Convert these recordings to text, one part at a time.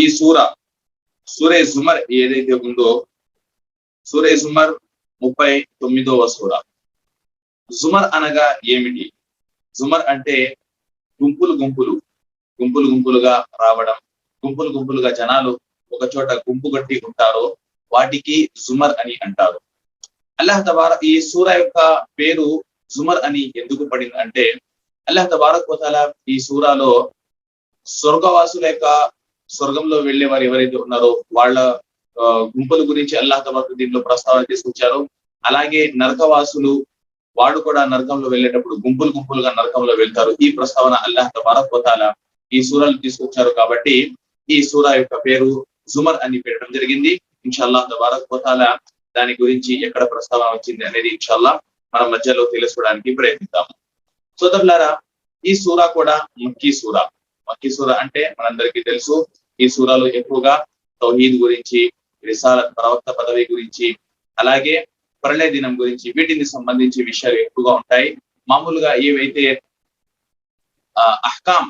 ఈ సూరే జుమర్ ఏదైతే ఉందో, సూరే జుమర్ 39వ సూర. జుమర్ అనగా ఏమిటి? జుమర్ అంటే గుంపులుగా రావడం, గుంపులుగా జనాలు ఒక చోట గుంపు కట్టి ఉంటారో వాటికి జుమర్ అని అంటారు. అల్లాహ్ తబారక్ ఈ సూర యొక్క పేరు జుమర్ అని ఎందుకు పడింది అంటే, అల్లాహ్ తబారక్ వ తఆలా ఈ సూరాలో స్వర్గవాసుల యొక్క స్వర్గంలో వెళ్లే వారు ఎవరైతే ఉన్నారో వాళ్ళ గుంపుల గురించి అల్లాహ్ తబారక్ దీంట్లో ప్రస్తావన తీసుకొచ్చారు. అలాగే నరకవాసులు వాడు కూడా నరకంలో వెళ్ళేటప్పుడు గుంపులుగా నరకంలో వెళ్తారు. ఈ ప్రస్తావన అల్లాహ్ తబారక్ వ తఆలా ఈ సూరాలు తీసుకొచ్చారు. కాబట్టి ఈ సూరా యొక్క పేరు జుమర్ అని పెట్టడం జరిగింది. ఇన్షాల్లాహ్ తబారక్ వ తఆలా దాని గురించి ఎక్కడ ప్రస్తావన వచ్చింది అనేది ఇన్షాల్లాహ్ మనం మధ్యలో తెలుసుకోవడానికి ప్రయత్నిద్దాము. సోదరులారా, ఈ సూరా కూడా మక్కీ సూరా. మక్కీ సూరా అంటే మనందరికీ తెలుసు, ఈ సూరాలో ఎక్కువగా తౌహీద్ గురించి, రిసాలత్ ప్రవక్త పదవి గురించి, అలాగే ప్రళయ దినం గురించి, వీటిని సంబంధించి విషయాలు ఎక్కువగా ఉంటాయి. మామూలుగా ఏవైతే అహ్కాం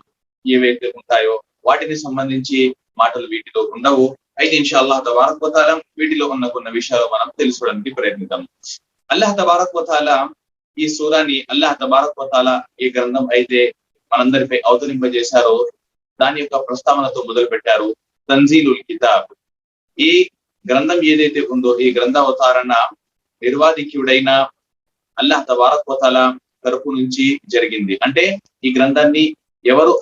ఏవైతే ఉంటాయో వాటిని సంబంధించి మాటలు వీటిలో ఉండవు. అయితే ఇన్షాల్లాహ్ తబారక్ వ తఆలా వీటిలో ఉన్న కొన్ని విషయాలు మనం తెలుసుకోవడానికి ప్రయత్నిద్దాం. అల్లాహ్ తబారక్ వ తఆలా ఈ సూరాని అల్లాహ్ తబారక్ వ తఆలా ఈ గ్రంథం అయితే మనందరిపై అవతరింపజేశారో దాని యొక్క ప్రస్తావనతో మొదలు పెట్టారు. తంజీలుల్ కితాబ్. ఈ గ్రంథం ఏదైతే ఉందో ఈ గ్రంథావతారణ నిర్వాధికుడైన అల్లాహ్ తబారక్ వ తఆలా తరపు నుంచి జరిగింది. అంటే ఈ గ్రంథాన్ని ఎవరు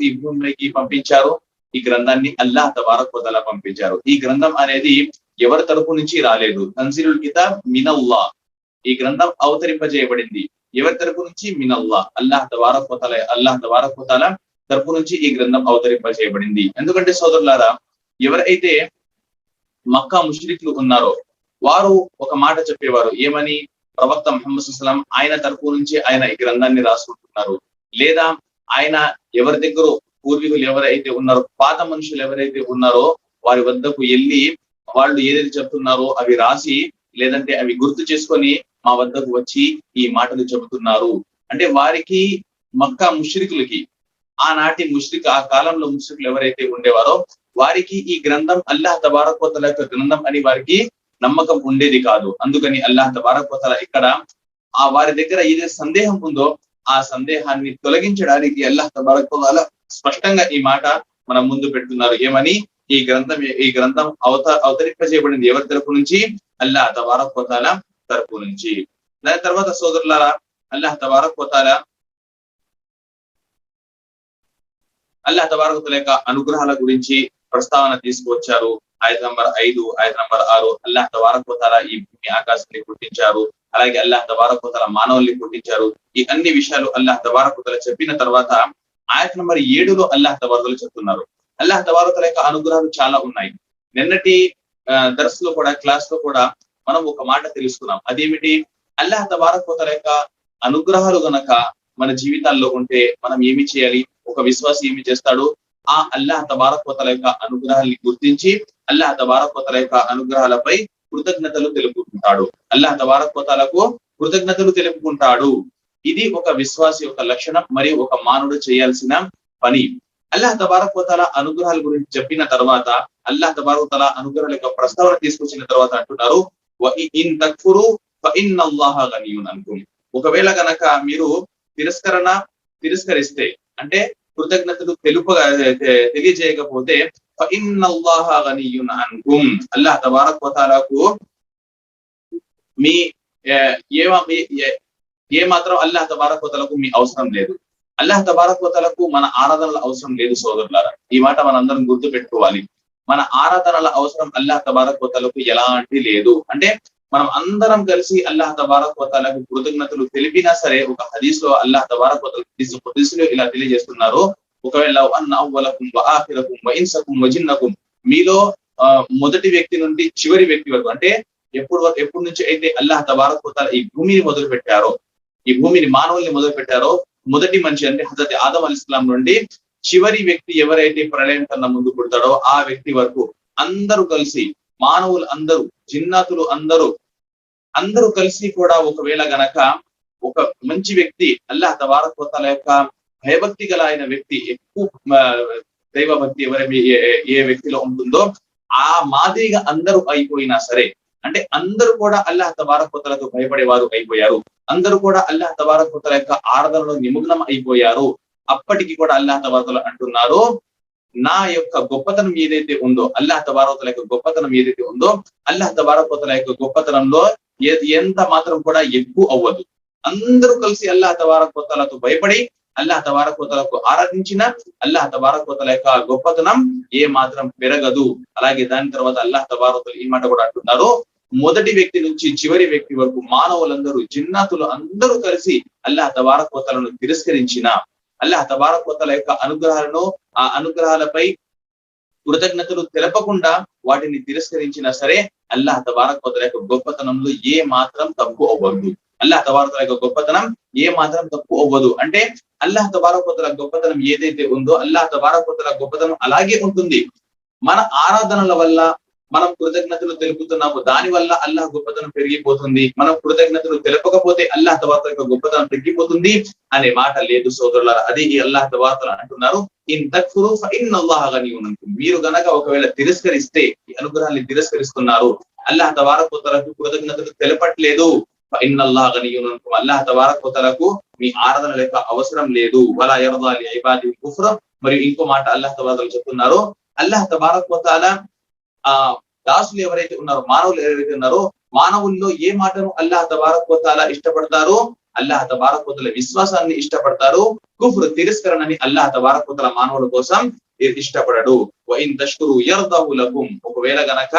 ఈ భూమికి పంపించారో ఈ గ్రంథాన్ని అల్లాహ్ తబారక్ వ తఆలా పంపించారు. ఈ గ్రంథం అనేది ఎవరి తరపు నుంచి రాలేదు. తంజీలుల్ కితాబ్ మినల్లాహ్. ఈ గ్రంథం అవతరింపజేయబడింది ఎవరి తరపు నుంచి? మినల్లాహ్. అల్లాహ్ తబారక్ వ తఆలా తరపు నుంచి ఈ గ్రంథం అవతరింపజేయబడింది. ఎందుకంటే సోదరులారా, ఎవరైతే మక్కా ముష్రికులు ఉన్నారో వారు ఒక మాట చెప్పేవారు. ఏమని? ప్రవక్త ముహమ్మద్ సల్లల్లాహు అలైహి వసల్లం ఆయన తరపు నుంచి ఆయన ఈ గ్రంథాన్ని రాసుకుంటున్నారు, లేదా ఆయన ఎవరి దగ్గర పూర్వీకులు ఎవరైతే ఉన్నారో, పాత మనుషులు ఎవరైతే ఉన్నారో వారి వద్దకు వెళ్ళి వాళ్ళు ఏదైతే చెప్తున్నారో అవి రాసి, లేదంటే అవి గుర్తు చేసుకొని మా వద్దకు వచ్చి ఈ మాటలు చెబుతున్నారు. అంటే వారికి మక్కా ముష్రికులకి, ఆనాటి ఆ కాలంలో ముష్రికులు ఎవరైతే ఉండేవారో వారికి ఈ గ్రంథం అల్లాహ్ తబారక్ వ తఆలా యొక్క గ్రంథం అని వారికి నమ్మకం ఉండేది కాదు. అందుకని అల్లాహ్ తబారక్ వ తఆలా ఇక్కడ వారి దగ్గర ఏదైతే సందేహం ఉందో ఆ సందేహాన్ని తొలగించడానికి అల్లాహ్ తబారక్ వ తఆలా స్పష్టంగా ఈ మాట మనం ముందు పెడుతున్నారు. ఏమని? ఈ గ్రంథం అవతరింపజేయబడింది ఎవరి తరపు నుంచి? అల్లాహ్ తబారక్ వ తఆలా తరపు నుంచి. దాని తర్వాత సోదరులారా, అల్లాహ్ తబారక్ వ తఆలా యొక్క అనుగ్రహాల గురించి ప్రస్తావన తీసుకువచ్చారు. ఆయత నంబర్ 5, ఆయత నంబర్ 6 అల్లాహ్ తబారక్ వ తఆలా ఈ భూమి ఆకాశాన్ని పుట్టించారు, అలాగే అల్లాహ్ తబారక్ వ తఆలా మానవుల్ని పుట్టించారు. ఈ అన్ని విషయాలు అల్లాహ్ తబారక్ వ తఆలా చెప్పిన తర్వాత ఆయత నంబర్ 7లో అల్లాహ్ తబారక్ వ తఆలా చెప్తున్నారు. అల్లాహ్ తబారక్ వ తఆలా యొక్క అనుగ్రహాలు చాలా ఉన్నాయి. నిన్నటి దర్స్ లో కూడా, క్లాస్ లో కూడా మనం ఒక మాట తెలుసుకున్నాం. అదేమిటి? అల్లాహ్ తబారక్ వ తఆలా యొక్క అనుగ్రహాలు గనక మన జీవితాల్లో ఉంటే మనం ఏమి చేయాలి? ఒక విశ్వాసి ఏమి చేస్తాడు? ఆ అల్లాహ్ తబారక్ వ తఆలా యొక్క అనుగ్రహాన్ని గుర్తించి అల్లాహ్ తబారక్ వ తఆలా యొక్క అనుగ్రహాలపై కృతజ్ఞతలు తెలుపుకుంటాడు. అల్లాహ్ తబారక్ వ తఆలాకు కృతజ్ఞతలు తెలుపుకుంటాడు. ఇది ఒక విశ్వాసి యొక్క లక్షణం, మరియు ఒక మానవుడు చేయాల్సిన పని. అల్లాహ్ తబారక్ వ తఆలా అనుగ్రహాల గురించి చెప్పిన తర్వాత అల్లాహ్ తబారక్ వ తఆలా అనుగ్రహాల యొక్క ప్రస్తావన తీసుకొచ్చిన తర్వాత అంటున్నారు, వ ఇన్ తక్ఫురు ఫ ఇన్నల్లాహ గనియున్ అన్కుమ్. ఒకవేళ గనక మీరు తిరస్కరిస్తే, అంటే కృతజ్ఞతలు తెలియజేయకపోతే, ఫ ఇన్నల్లాహ గనియున్ అన్కుమ్, అల్లాహ్ తబారక్ వ తఆలాకు మీ ఏ మాత్రం అల్లాహ్ తబారక్ వ తఆలాకు మీ అవసరం లేదు. అల్లాహ్ తబారక్ వ తఆలాకు మన ఆరాధనల అవసరం లేదు సోదరులారా. ఈ మాట మనందరం గుర్తు పెట్టుకోవాలి. మన ఆరాధనల అవసరం అల్లాహ్ తబారక్ వ తఆలాకు ఎలాంటి లేదు. అంటే మనం అందరం కలిసి అల్లాహ్ తబారక్ వ తఆలాకు కృతజ్ఞతలు తెలిపినా సరే, ఒక హదీస్ లో అల్లాహ్ తబారక్ వ తఆలా ఇలా తెలియజేస్తున్నారు, ఒకవేళ అన్న అవ్వలకుం వ ఆఖిరకుం వ ఇన్సకుం వ జిన్నకుం, మీలో మొదటి వ్యక్తి నుండి చివరి వ్యక్తి వరకు, అంటే ఎప్పుడు నుంచి అయితే అల్లాహ్ తబారక్ వ తఆలా ఈ భూమిని మొదలు పెట్టారో, ఈ భూమిని మానవుల్ని మొదలు పెట్టారో, మొదటి మనిషి అంటే హజరత్ ఆదం అలైహిస్సలాం నుండి చివరి వ్యక్తి ఎవరైతే ప్రళయం కన్నా ముందు పుడతాడో ఆ వ్యక్తి వరకు అందరూ కలిసి, మానవులు అందరూ, జిన్నాతులు అందరూ కలిసి కూడా ఒకవేళ గనక ఒక మంచి వ్యక్తి, అల్లాహ్ తబారక్ వ తఆలా యొక్క భయభక్తి గల ఆయన వ్యక్తి, ఎక్కువ దైవభక్తి ఏ వ్యక్తిలో ఉంటుందో ఆ మాదిరిగా అందరూ అయిపోయినా సరే, అంటే అందరూ కూడా అల్లాహ్ తబారక్ వ తఆలాకు భయపడేవారు అయిపోయారు, అందరూ కూడా అల్లాహ్ తబారక్ వ తఆలా యొక్క ఆరాధనలో నిమగ్నం అయిపోయారు. అప్పటికి కూడా అల్లాహ్ తబారక్ వ తఆలా అంటున్నారు, నా యొక్క గొప్పతనం ఏదైతే ఉందో, అల్లాహ్ తబారక్ వ తఆలా యొక్క గొప్పతనం ఏదైతే ఉందో, అల్లాహ్ తబారక్ వ తఆలా యొక్క గొప్పతనంలో ఎంత మాత్రం కూడా ఎక్కువ అవ్వదు. అందరూ కలిసి అల్లాహ్ తబారక్ వ తఆలాకు భయపడి అల్లాహ్ తబారక్ వ తఆలాకు ఆరాధించిన అల్లాహ్ తబారక్ వ తఆలా యొక్క గొప్పతనం ఏ మాత్రం పెరగదు. అలాగే దాని తర్వాత అల్లాహ్ తబారక్ వ తఆలా ఈ మాట కూడా అంటున్నారు, మొదటి వ్యక్తి నుంచి చివరి వ్యక్తి వరకు మానవులందరూ, జిన్నాతులు అందరూ కలిసి అల్లాహ్ తబారక్ వ తఆలాను తిరస్కరించిన, అల్లాహ్ తబారక్ వ తఆలా యొక్క అనుగ్రహాలను, ఆ అనుగ్రహాలపై కృతజ్ఞతలు తెలపకుండా వాటిని తిరస్కరించినా సరే అల్లాహ్ తబారక్ వ తఆలా యొక్క గొప్పతనంలో ఏ మాత్రం తక్కువ అవ్వదు. అల్లాహ్ తబారక్ వ తఆలా యొక్క గొప్పతనం ఏ మాత్రం తక్కువ అవ్వదు. అంటే అల్లాహ్ తబారక్ వ తఆలా గొప్పతనం ఏదైతే ఉందో అల్లాహ్ తబారక్ వ తఆలా గొప్పతనం అలాగే ఉంటుంది. మన ఆరాధనల వల్ల మనం కృతజ్ఞతలు తెలుపుతున్నాము, దాని వల్ల అల్లాహ్ గొప్పతనం పెరిగిపోతుంది. మనం కృతజ్ఞతలు తెలపకపోతే అల్లాహ్ తబారక్ వ తఆలా యొక్క గొప్పతనం తగ్గిపోతుంది అనే మాట లేదు సోదరులారా. అదే ఈ అల్లాహ్ తబారక్ వ తఆలా అంటున్నారు, ఇన్ తక్ఫురు ఫఇన్నల్లాహ గనియున్ అంకుమ్. మీరు గనక ఒకవేళ తిరస్కరిస్తే, ఈ అనుగ్రహాన్ని తిరస్కరిస్తున్నారు, అల్లాహ్ తబారక్ వ తఆలాకు కృతజ్ఞతలు తెలపట్లేదు, ఫఇన్నల్లాహ గనియున్ అంకుమ్. అల్లాహ్ తబారక్ వ తఆలాకు మీ ఆరాధన యొక్క అవసరం లేదు. వలా యర్దా లి ఇబాదిల్ కుఫ్ర. మరియు ఇంకో మాట అల్లాహ్ తబారక్ వ తఆలా చెప్తున్నారు, అల్లాహ్ తబారక్ వ తఆలా దాసులు ఎవరైతే ఉన్నారో, మానవులు ఎవరైతే ఉన్నారో, మానవుల్లో ఏ మాటను అల్లాహ్ తబారక్ వ తఆలా ఇష్టపడతారో, అల్లాహ్ తబారక్ వ తఆలా విశ్వాసాన్ని ఇష్టపడతారు, కుఫ్ర్ తిరస్కరణని అల్లాహ్ తబారక్ వ తఆలా మానవుల కోసం ఇష్టపడడు. వ ఇన్ తష్కురు యర్దహు లకుమ్. ఒకవేళ గనక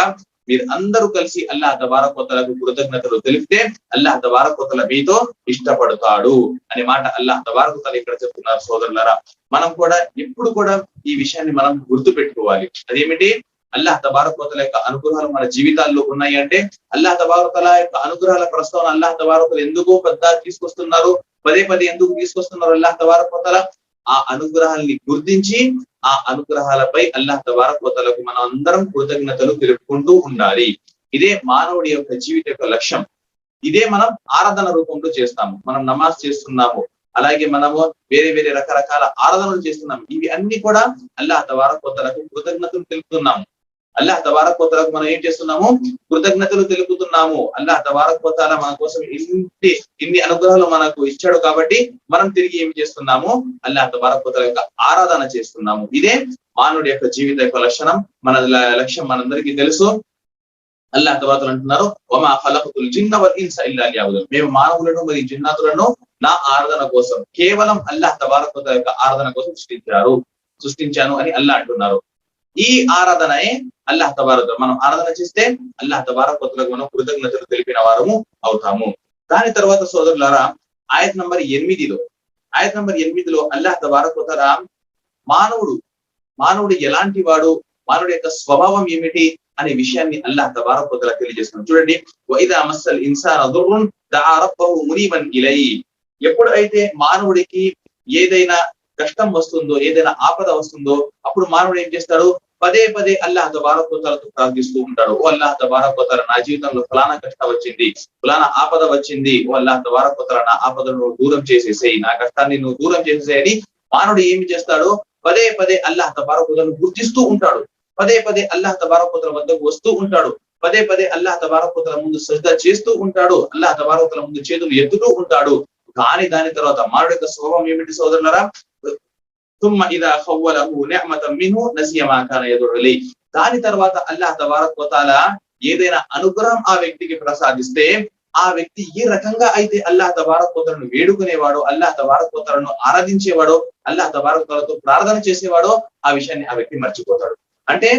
మీరు అందరూ కలిసి అల్లాహ్ తబారక్ వ తఆలాకు కృతజ్ఞతలు తెలిపితే అల్లాహ్ తబారక్ వ తఆలా మీతో ఇష్టపడతాడు అనే మాట అల్లాహ్ తబారక్ వ తఆలా ఇక్కడ చెప్తున్నారు సోదరులారా. మనం కూడా ఎప్పుడు కూడా ఈ విషయాన్ని మనం గుర్తు పెట్టుకోవాలి. అదేమిటి, అల్లాహ్ తబారక్ వ తఆలా యొక్క అనుగ్రహాలు మన జీవితాల్లో ఉన్నాయి అంటే, అల్లాహ్ తబారక్ వ తఆలా యొక్క అనుగ్రహాల ప్రస్తావన అల్లాహ్ తబారక్ వ తఆలా ఎందుకు పెద్ద తీసుకొస్తున్నారు, పదే ఎందుకు తీసుకొస్తున్నారు అల్లాహ్ తబారక్ వ తఆలా, ఆ అనుగ్రహాల్ని గుర్తించి ఆ అనుగ్రహాలపై అల్లాహ్ తబారక్ వ తఆలాకు మనం అందరం కృతజ్ఞతలు తెలుపుకుంటూ ఉండాలి. ఇదే మానవుడి యొక్క జీవిత యొక్క లక్ష్యం. ఇదే మనం ఆరాధన రూపంలో చేస్తాము. మనం నమాజ్ చేస్తున్నాము, అలాగే మనము వేరే రకరకాల ఆరాధనలు చేస్తున్నాము. ఇవి అన్ని కూడా అల్లాహ్ తబారక్ వ తఆలాకు కృతజ్ఞతలు తెలుపుతున్నాము. అల్లాహ్ తబారక్ వ తఆలాకు మనం ఏం చేస్తున్నాము, కృతజ్ఞతలు తెలుపుతున్నాము. అల్లాహ్ తబారక్ వ తఆలా మన కోసం ఇన్ని అనుగ్రహాలు మనకు ఇచ్చాడు కాబట్టి మనం తిరిగి ఏమి చేస్తున్నాము, అల్లాహ్ తబారక్ వ తఆలా యొక్క ఆరాధన చేస్తున్నాము. ఇదే మానవుడి యొక్క జీవిత యొక్క లక్షణం, మన లక్ష్యం మనందరికీ తెలుసు. అల్లాహ్ తబారక్ వ తఆలా అంటున్నారు, వమా ఖలఖతుల్ జిన్న వల్ ఇన్స ఇల్లా లియఅబుదూన్. మేము మానవులను మరియు జిన్నాతులను నా ఆరాధన కోసం, కేవలం అల్లాహ్ తబారక్ వ తఆలా యొక్క ఆరాధన కోసం సృష్టించాను అని అల్లాహ్ అంటున్నారు. ఈ ఆరాధనే అల్లాహ్ తబారక్ మనం ఆరాధన చేస్తే అల్లాహ్ తబారక్ వ తఆలాకు మనం కృతజ్ఞతలు తెలిపిన వారము అవుతాము. దాని తర్వాత సోదరులారా, ఆయత్ నంబర్ 8లో అల్లాహ్ తబారక్ వ తఆలా మానవుడు ఎలాంటి వాడు, మానవుడి యొక్క స్వభావం ఏమిటి అనే విషయాన్ని అల్లాహ్ తబారక్ వ తఆలా తెలియజేస్తున్నాడు. చూడండి, వఇదా మస్సల్ ఇన్సాన దుర్రున్ దఆ రబ్బహు మునీబన్ ఇలైహి. ఎప్పుడైతే మానవుడికి ఏదైనా కష్టం వస్తుందో, ఏదైనా ఆపద వస్తుందో, అప్పుడు మానవుడు ఏం చేస్తాడు, పదే అల్లాహ్ తబారక్ వ తఆలాతో ప్రార్థిస్తూ ఉంటాడు. ఓ అల్లాహ్ తబారక్ వ తఆలా, నా జీవితంలో ఫలానా కష్టం వచ్చింది, ఫలానా ఆపద వచ్చింది, ఓ అల్లాహ్ తబారక్ వ తఆలా నా ఆపదను నువ్వు దూరం చేసేసేయి, నా కష్టాన్ని నువ్వు దూరం చేసేసేయని మానవుడు ఏమి చేస్తాడు, పదే అల్లాహ్ తబారక్ వ తఆలాను గుర్తిస్తూ ఉంటాడు, పదే అల్లాహ్ తబారక్ వ తఆలా వద్దకు వస్తూ ఉంటాడు, పదే అల్లాహ్ తబారక్ వ తఆలా ముందు సజ్దా చేస్తూ ఉంటాడు, అల్లాహ్ తబారక్ వ తఆలా ముందు చేతులు ఎత్తుతూ ఉంటాడు. కానీ దాని తర్వాత మానవుడి యొక్క స్వభావం ఏమిటి సోదరులారా, ثم اذا خوله نعمه منه نسي ما كان يدعو اليه. దాని తర్వాత అల్లాహ్ తబారక్ వ తఆలా ఏదైనా అనుగ్రహం ఆ వ్యక్తికి ప్రసాదిస్తే, ఆ వ్యక్తి ఏ రకంగా అయితే అల్లాహ్ తబారక్ వ తఆలాను వేడుకునేవాడో, అల్లాహ్ తబారక్ వ తఆలాను ఆరాధించేవాడో, అల్లాహ్ తబారక్ వ తఆలాతో ప్రార్థన చేసేవాడో, ఆ విషయాన్ని ఆ వ్యక్తి మర్చిపోతాడు. అంటే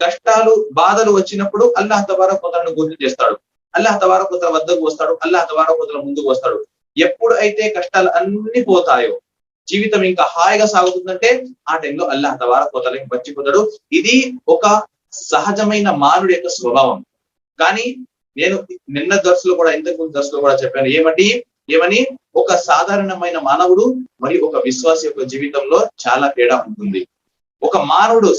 కష్టాలు బాధలు వచ్చినప్పుడు అల్లాహ్ తబారక్ వ తఆలాను గుర్తు చేస్తాడు, అల్లాహ్ తబారక్ వ తఆలా వద్దకు వస్తాడు, అల్లాహ్ తబారక్ వ తఆలా ముందుకు వస్తాడు. ఎప్పుడు అయితే కష్టాలు అన్ని పోతాయో, జీవితం ఇంకా హాయిగా సాగుతుందంటే ఆ టైంలో అల్లాహ్ తబారక్ వ తఆలా మర్చిపోతాడు. ఇది ఒక సహజమైన మానవుడి యొక్క స్వభావం. కానీ నేను నిన్న దర్సులో కూడా, ఇంతకు ముందు దర్సులో కూడా చెప్పాను, ఏమని ఒక సాధారణమైన మానవుడు మరియు ఒక విశ్వాసి యొక్క జీవితంలో చాలా తేడా ఉంటుంది. ఒక మానవుడు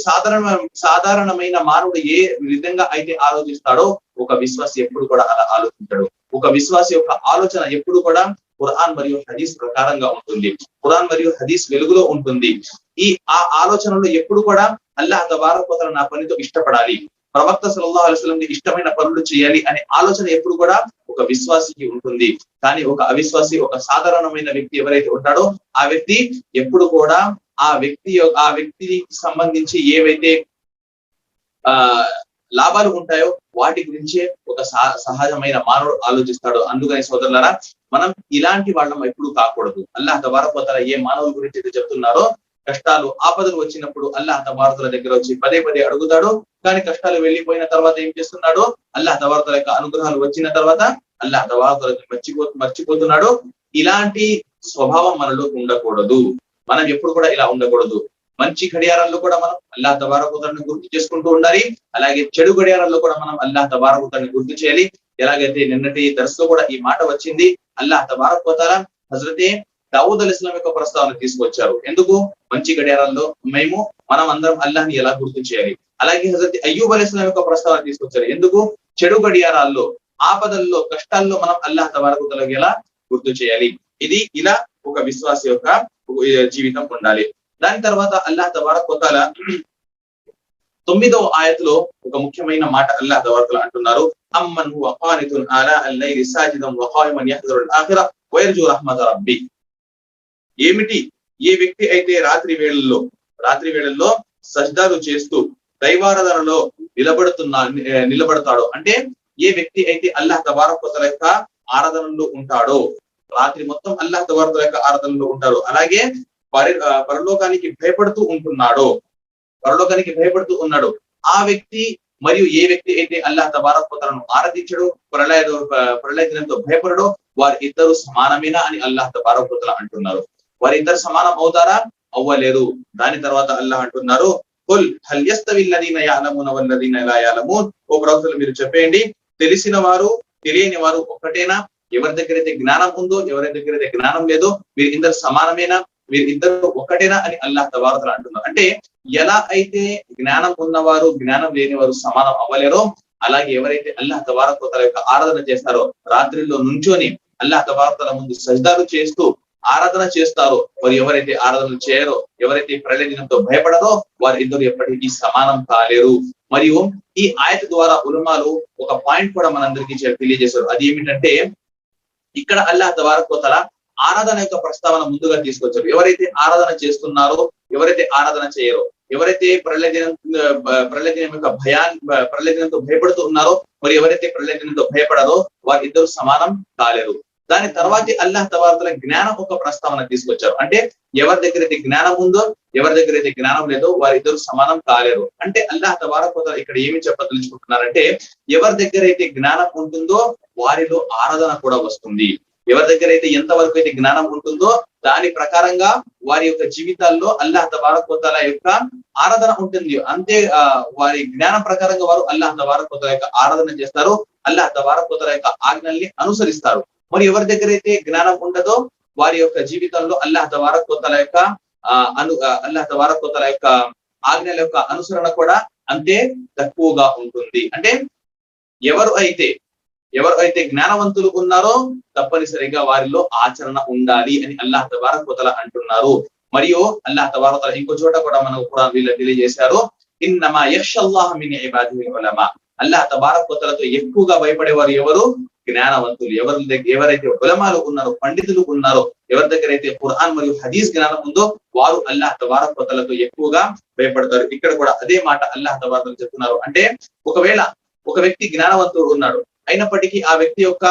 సాధారణమైన మానవుడు ఏ విధంగా అయితే ఆలోచిస్తాడో, ఒక విశ్వాసి ఎప్పుడు కూడా అలా ఆలోచించాడు. ఒక విశ్వాసి యొక్క ఆలోచన ఎప్పుడు కూడా ఖురాన్ మరియు హదీస్ ప్రకారంగా ఉంటుంది, ఖురాన్ మరియు హదీస్ వెలుగులో ఉంటుంది. ఆ ఆలోచనలో ఎప్పుడు కూడా అల్లాహ్ తబారక్ వ తఆలా నా పనితో ఇష్టపడాలి, ప్రవక్త సల్లల్లాహు అలైహి వసల్లం ఇష్టమైన పనులు చేయాలి అనే ఆలోచన ఎప్పుడు కూడా ఒక విశ్వాసికి ఉంటుంది. కానీ ఒక అవిశ్వాసి, ఒక సాధారణమైన వ్యక్తి ఎవరైతే ఉంటాడో ఆ వ్యక్తి ఎప్పుడు కూడా ఆ వ్యక్తికి సంబంధించి ఏవైతే లాభాలు ఉంటాయో వాటి గురించే ఒక సహజమైన మానవుడు ఆలోచిస్తాడు. అందుకని సోదరులారా, మనం ఇలాంటి వాళ్ళం ఎప్పుడు కాకూడదు. అల్లాహ్ తబారక్ వ తఆలా ఏ మానవుల గురించి అయితే చెప్తున్నారో, కష్టాలు ఆపదలు వచ్చినప్పుడు అల్లాహ్ తబారక్ వ తఆలా దగ్గర వచ్చి పదే పదే అడుగుతాడు. కానీ కష్టాలు వెళ్ళిపోయిన తర్వాత ఏం చేస్తున్నాడు? అల్లాహ్ తబారక్ వ తఆలా యొక్క అనుగ్రహాలు వచ్చిన తర్వాత అల్లాహ్ తబారక్ వ తఆలా మర్చిపోతున్నాడు. ఇలాంటి స్వభావం మనలో ఉండకూడదు. మనం ఎప్పుడు కూడా ఇలా ఉండకూడదు. మంచి గడియారాల్లో కూడా మనం అల్లాహ్ తబారక్ వ తఆలాని గుర్తు చేసుకుంటూ ఉండాలి. అలాగే చెడు గడియారాల్లో కూడా మనం అల్లాహ్ తబారక్ వ తఆలాని గుర్తు చేయాలి. ఎలాగైతే నిన్నటి దర్సులో కూడా ఈ మాట వచ్చింది, అల్లాహ్ తబారక్ వ తఆలా హజరతే దావూద్ అలైహిస్సలాం యొక్క ప్రస్తావన తీసుకొచ్చారు. ఎందుకు? మంచి గడియారాల్లో మనం అందరం అల్లాహ్ని ఎలా గుర్తు చేయాలి. అలాగే హజరత్ అయ్యూబ్ అలైహిస్సలాం యొక్క ప్రస్తావన తీసుకొచ్చారు. ఎందుకు? చెడు గడియారాల్లో, ఆపదల్లో, కష్టాల్లో మనం అల్లాహ్ తబారక్ వ తఆలాకి ఎలా గుర్తు చేయాలి. ఇది ఇలా ఒక విశ్వాస యొక్క జీవితం ఉండాలి. దాని తర్వాత అల్లాహ్ తబారక్ వ తఆలా 9వ ఆయతులో ఒక ముఖ్యమైన మాట అల్లాహ్ తబారక్ వ తఆలా అంటున్నారు, అమ్మన్ హువ ఖానితున్ ఆలా అల్-లైలి సాజిదన్ వ ఖాయిమన్ యహ్దరు అల్-ఆఖిర వ యర్జు రహ్మత రబ్బి. ఏమిటి? ఏ వ్యక్తి అయితే రాత్రి వేళల్లో సజ్దాలు చేస్తూ దైవారాధనలో నిలబడతాడో, అంటే ఏ వ్యక్తి అయితే అల్లాహ్ తబారక్ వ తఆలా యొక్క ఆరాధనలో ఉంటాడో, రాత్రి మొత్తం అల్లాహ్ తబారక్ వ తఆలా యొక్క ఆరాధనలో ఉంటాడు, అలాగే పరలోకానికి భయపడుతూ ఉన్నాడు, ఆ వ్యక్తి మరియు ఏ వ్యక్తి అయితే అల్లాహ్ తబారక్ వ తఆలాను ఆరాధించడో, ప్రళయ దినంతో భయపడడో, వారి ఇద్దరు సమానమేనా అని అల్లాహ్ తబారక్ వ తఆలా అంటున్నారు. వారి ఇద్దరు సమానం అవుతారా? అవ్వలేరు. దాని తర్వాత అల్లాహ్ అంటున్నారు, కుల్ హల్ యస్తవి అల్లదీన యఅలమూన వల్లదీన లా యఅలమూన్. ఓ ప్రవక్తలు మీరు చెప్పండి, తెలిసిన వారు తెలియని వారు ఒక్కటేనా? ఎవరి దగ్గర అయితే జ్ఞానం ఉందో, ఎవరి దగ్గర అయితే జ్ఞానం లేదో, మీరు ఇద్దరు సమానమేనా? మీరు ఇద్దరు ఒక్కటేనా అని అల్లాహ్ తబారక్ వ తఆలా అంటున్నారు. అంటే ఎలా అయితే జ్ఞానం ఉన్నవారు జ్ఞానం లేని వారు సమానం అవ్వలేరో, అలాగే ఎవరైతే అల్లాహ్ తబారక్ వ తఆలా యొక్క ఆరాధన చేస్తారో, రాత్రిలో నుంచొని అల్లాహ్ తబారక్ వ తఆలా ముందు సజ్దాలు చేస్తూ ఆరాధన చేస్తారో, మరి ఎవరైతే ఆరాధన చేయరో, ఎవరైతే ప్రళయ దినంతో భయపడరో, వారు ఇద్దరు ఎప్పటికీ సమానం కాలేరు. మరియు ఈ ఆయత ద్వారా ఉలమాలు ఒక పాయింట్ కూడా మనందరికీ తెలియజేశారు. అది ఏమిటంటే, ఇక్కడ అల్లాహ్ తబారక్ వ తఆలా ఆరాధన యొక్క ప్రస్తావన ముందుగా తీసుకొచ్చారు. ఎవరైతే ఆరాధన చేస్తున్నారో, ఎవరైతే ఆరాధన చేయరో, ఎవరైతే ప్రళయ దినం యొక్క ప్రళయ దినంతో భయపడుతూ ఉన్నారో, మరి ఎవరైతే ప్రళయ దినంతో భయపడరో, వారి ఇద్దరు సమానం కాలేరు. దాని తర్వాత అల్లాహ్ తబారక్ వ తఆలా జ్ఞానం ఒక ప్రస్తావన తీసుకొచ్చారు. అంటే ఎవరి దగ్గర అయితే జ్ఞానం ఉందో, ఎవరి దగ్గర అయితే జ్ఞానం లేదో, వారిద్దరు సమానం కాలేరు. అంటే అల్లాహ్ తబారక్ వ తఆలా ఇక్కడ ఏమి చెప్పదలుచుకుంటున్నారంటే, ఎవరి దగ్గర అయితే జ్ఞానం ఉంటుందో వారిలో ఆరాధన కూడా వస్తుంది. ఎవరి దగ్గర అయితే ఎంతవరకు అయితే జ్ఞానం ఉంటుందో దాని ప్రకారంగా వారి యొక్క జీవితాల్లో అల్లాహ్ తబారక్ వ తఆలా యొక్క ఆరాధన ఉంటుంది. అంతే వారి జ్ఞానం ప్రకారంగా వారు అల్లాహ్ తబారక్ వ తఆలా యొక్క ఆరాధన చేస్తారు, అల్లాహ్ తబారక్ వ తఆలా యొక్క ఆజ్ఞల్ని అనుసరిస్తారు. మరి ఎవరి దగ్గర అయితే జ్ఞానం ఉండదో వారి యొక్క జీవితంలో అల్లాహ్ తబారక్ వ తఆలా యొక్క అల్లాహ్ తబారక్ వ తఆలా యొక్క ఆజ్ఞల యొక్క అనుసరణ కూడా అంతే తక్కువగా ఉంటుంది. అంటే ఎవరు అయితే జ్ఞానవంతులు ఉన్నారో తప్పనిసరిగా వారిలో ఆచరణ ఉండాలి అని అల్లాహ్ తబారక్ వ తఆలా అంటున్నారు. మరియు అల్లాహ్ తబారక్ వ తఆలా ఇంకో చోట కూడా మనకు ఖురాన్ వీళ్ళు తెలియజేశారు, ఇన్నమా యఖ్షల్లాహ మిన్ ఇబాదిహిల్ ఉలమా. అల్లాహ్ తబారక్ వ తఆలాతో ఎక్కువగా భయపడేవారు ఎవరు? జ్ఞానవంతులు. ఎవరైతే ఉలమాలు ఉన్నారో, పండితులు ఉన్నారో, ఎవరి దగ్గర అయితే ఖురాన్ మరియు హదీస్ జ్ఞానం ఉందో వారు అల్లాహ్ తబారక్ వ తఆలాతో ఎక్కువగా భయపడతారు. ఇక్కడ కూడా అదే మాట అల్లాహ్ తబారక్ వ తఆలా చెప్తున్నారు. అంటే ఒకవేళ ఒక వ్యక్తి జ్ఞానవంతుడు ఉన్నాడు, అయినప్పటికీ ఆ వ్యక్తి యొక్క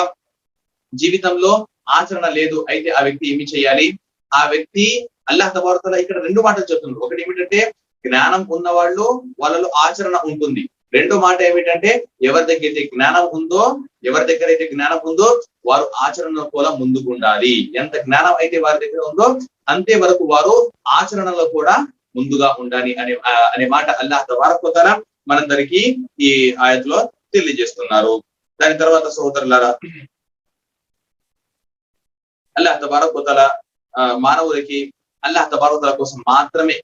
జీవితంలో ఆచరణ లేదు, అయితే ఆ వ్యక్తి ఏమి చేయాలి? ఆ వ్యక్తి అల్లాహ్ తబారక్ వ తఆలా ఇక్కడ రెండు మాటలు చెప్తున్నారు. ఒకటి ఏమిటంటే, జ్ఞానం ఉన్న వాళ్ళలో ఆచరణ ఉంటుంది. రెండో మాట ఏమిటంటే, ఎవరి దగ్గర అయితే జ్ఞానం ఉందో వారు ఆచరణలో కూడా ముందుకు ఉండాలి. ఎంత జ్ఞానం అయితే వారి దగ్గర ఉందో అంతే వరకు వారు ఆచరణలో కూడా ముందుగా ఉండాలి అనే మాట అల్లాహ్ తబారక్ వ తఆలా మనందరికీ ఈ ఆయతలో తెలియజేస్తున్నారు. దాని తర్వాత సహోదరులారా, అల్లాహ్ తబారక్ వ తఆలా మానవులకి అల్లాహ్ తబారక్ వ తఆలా కోసం మాత్రమే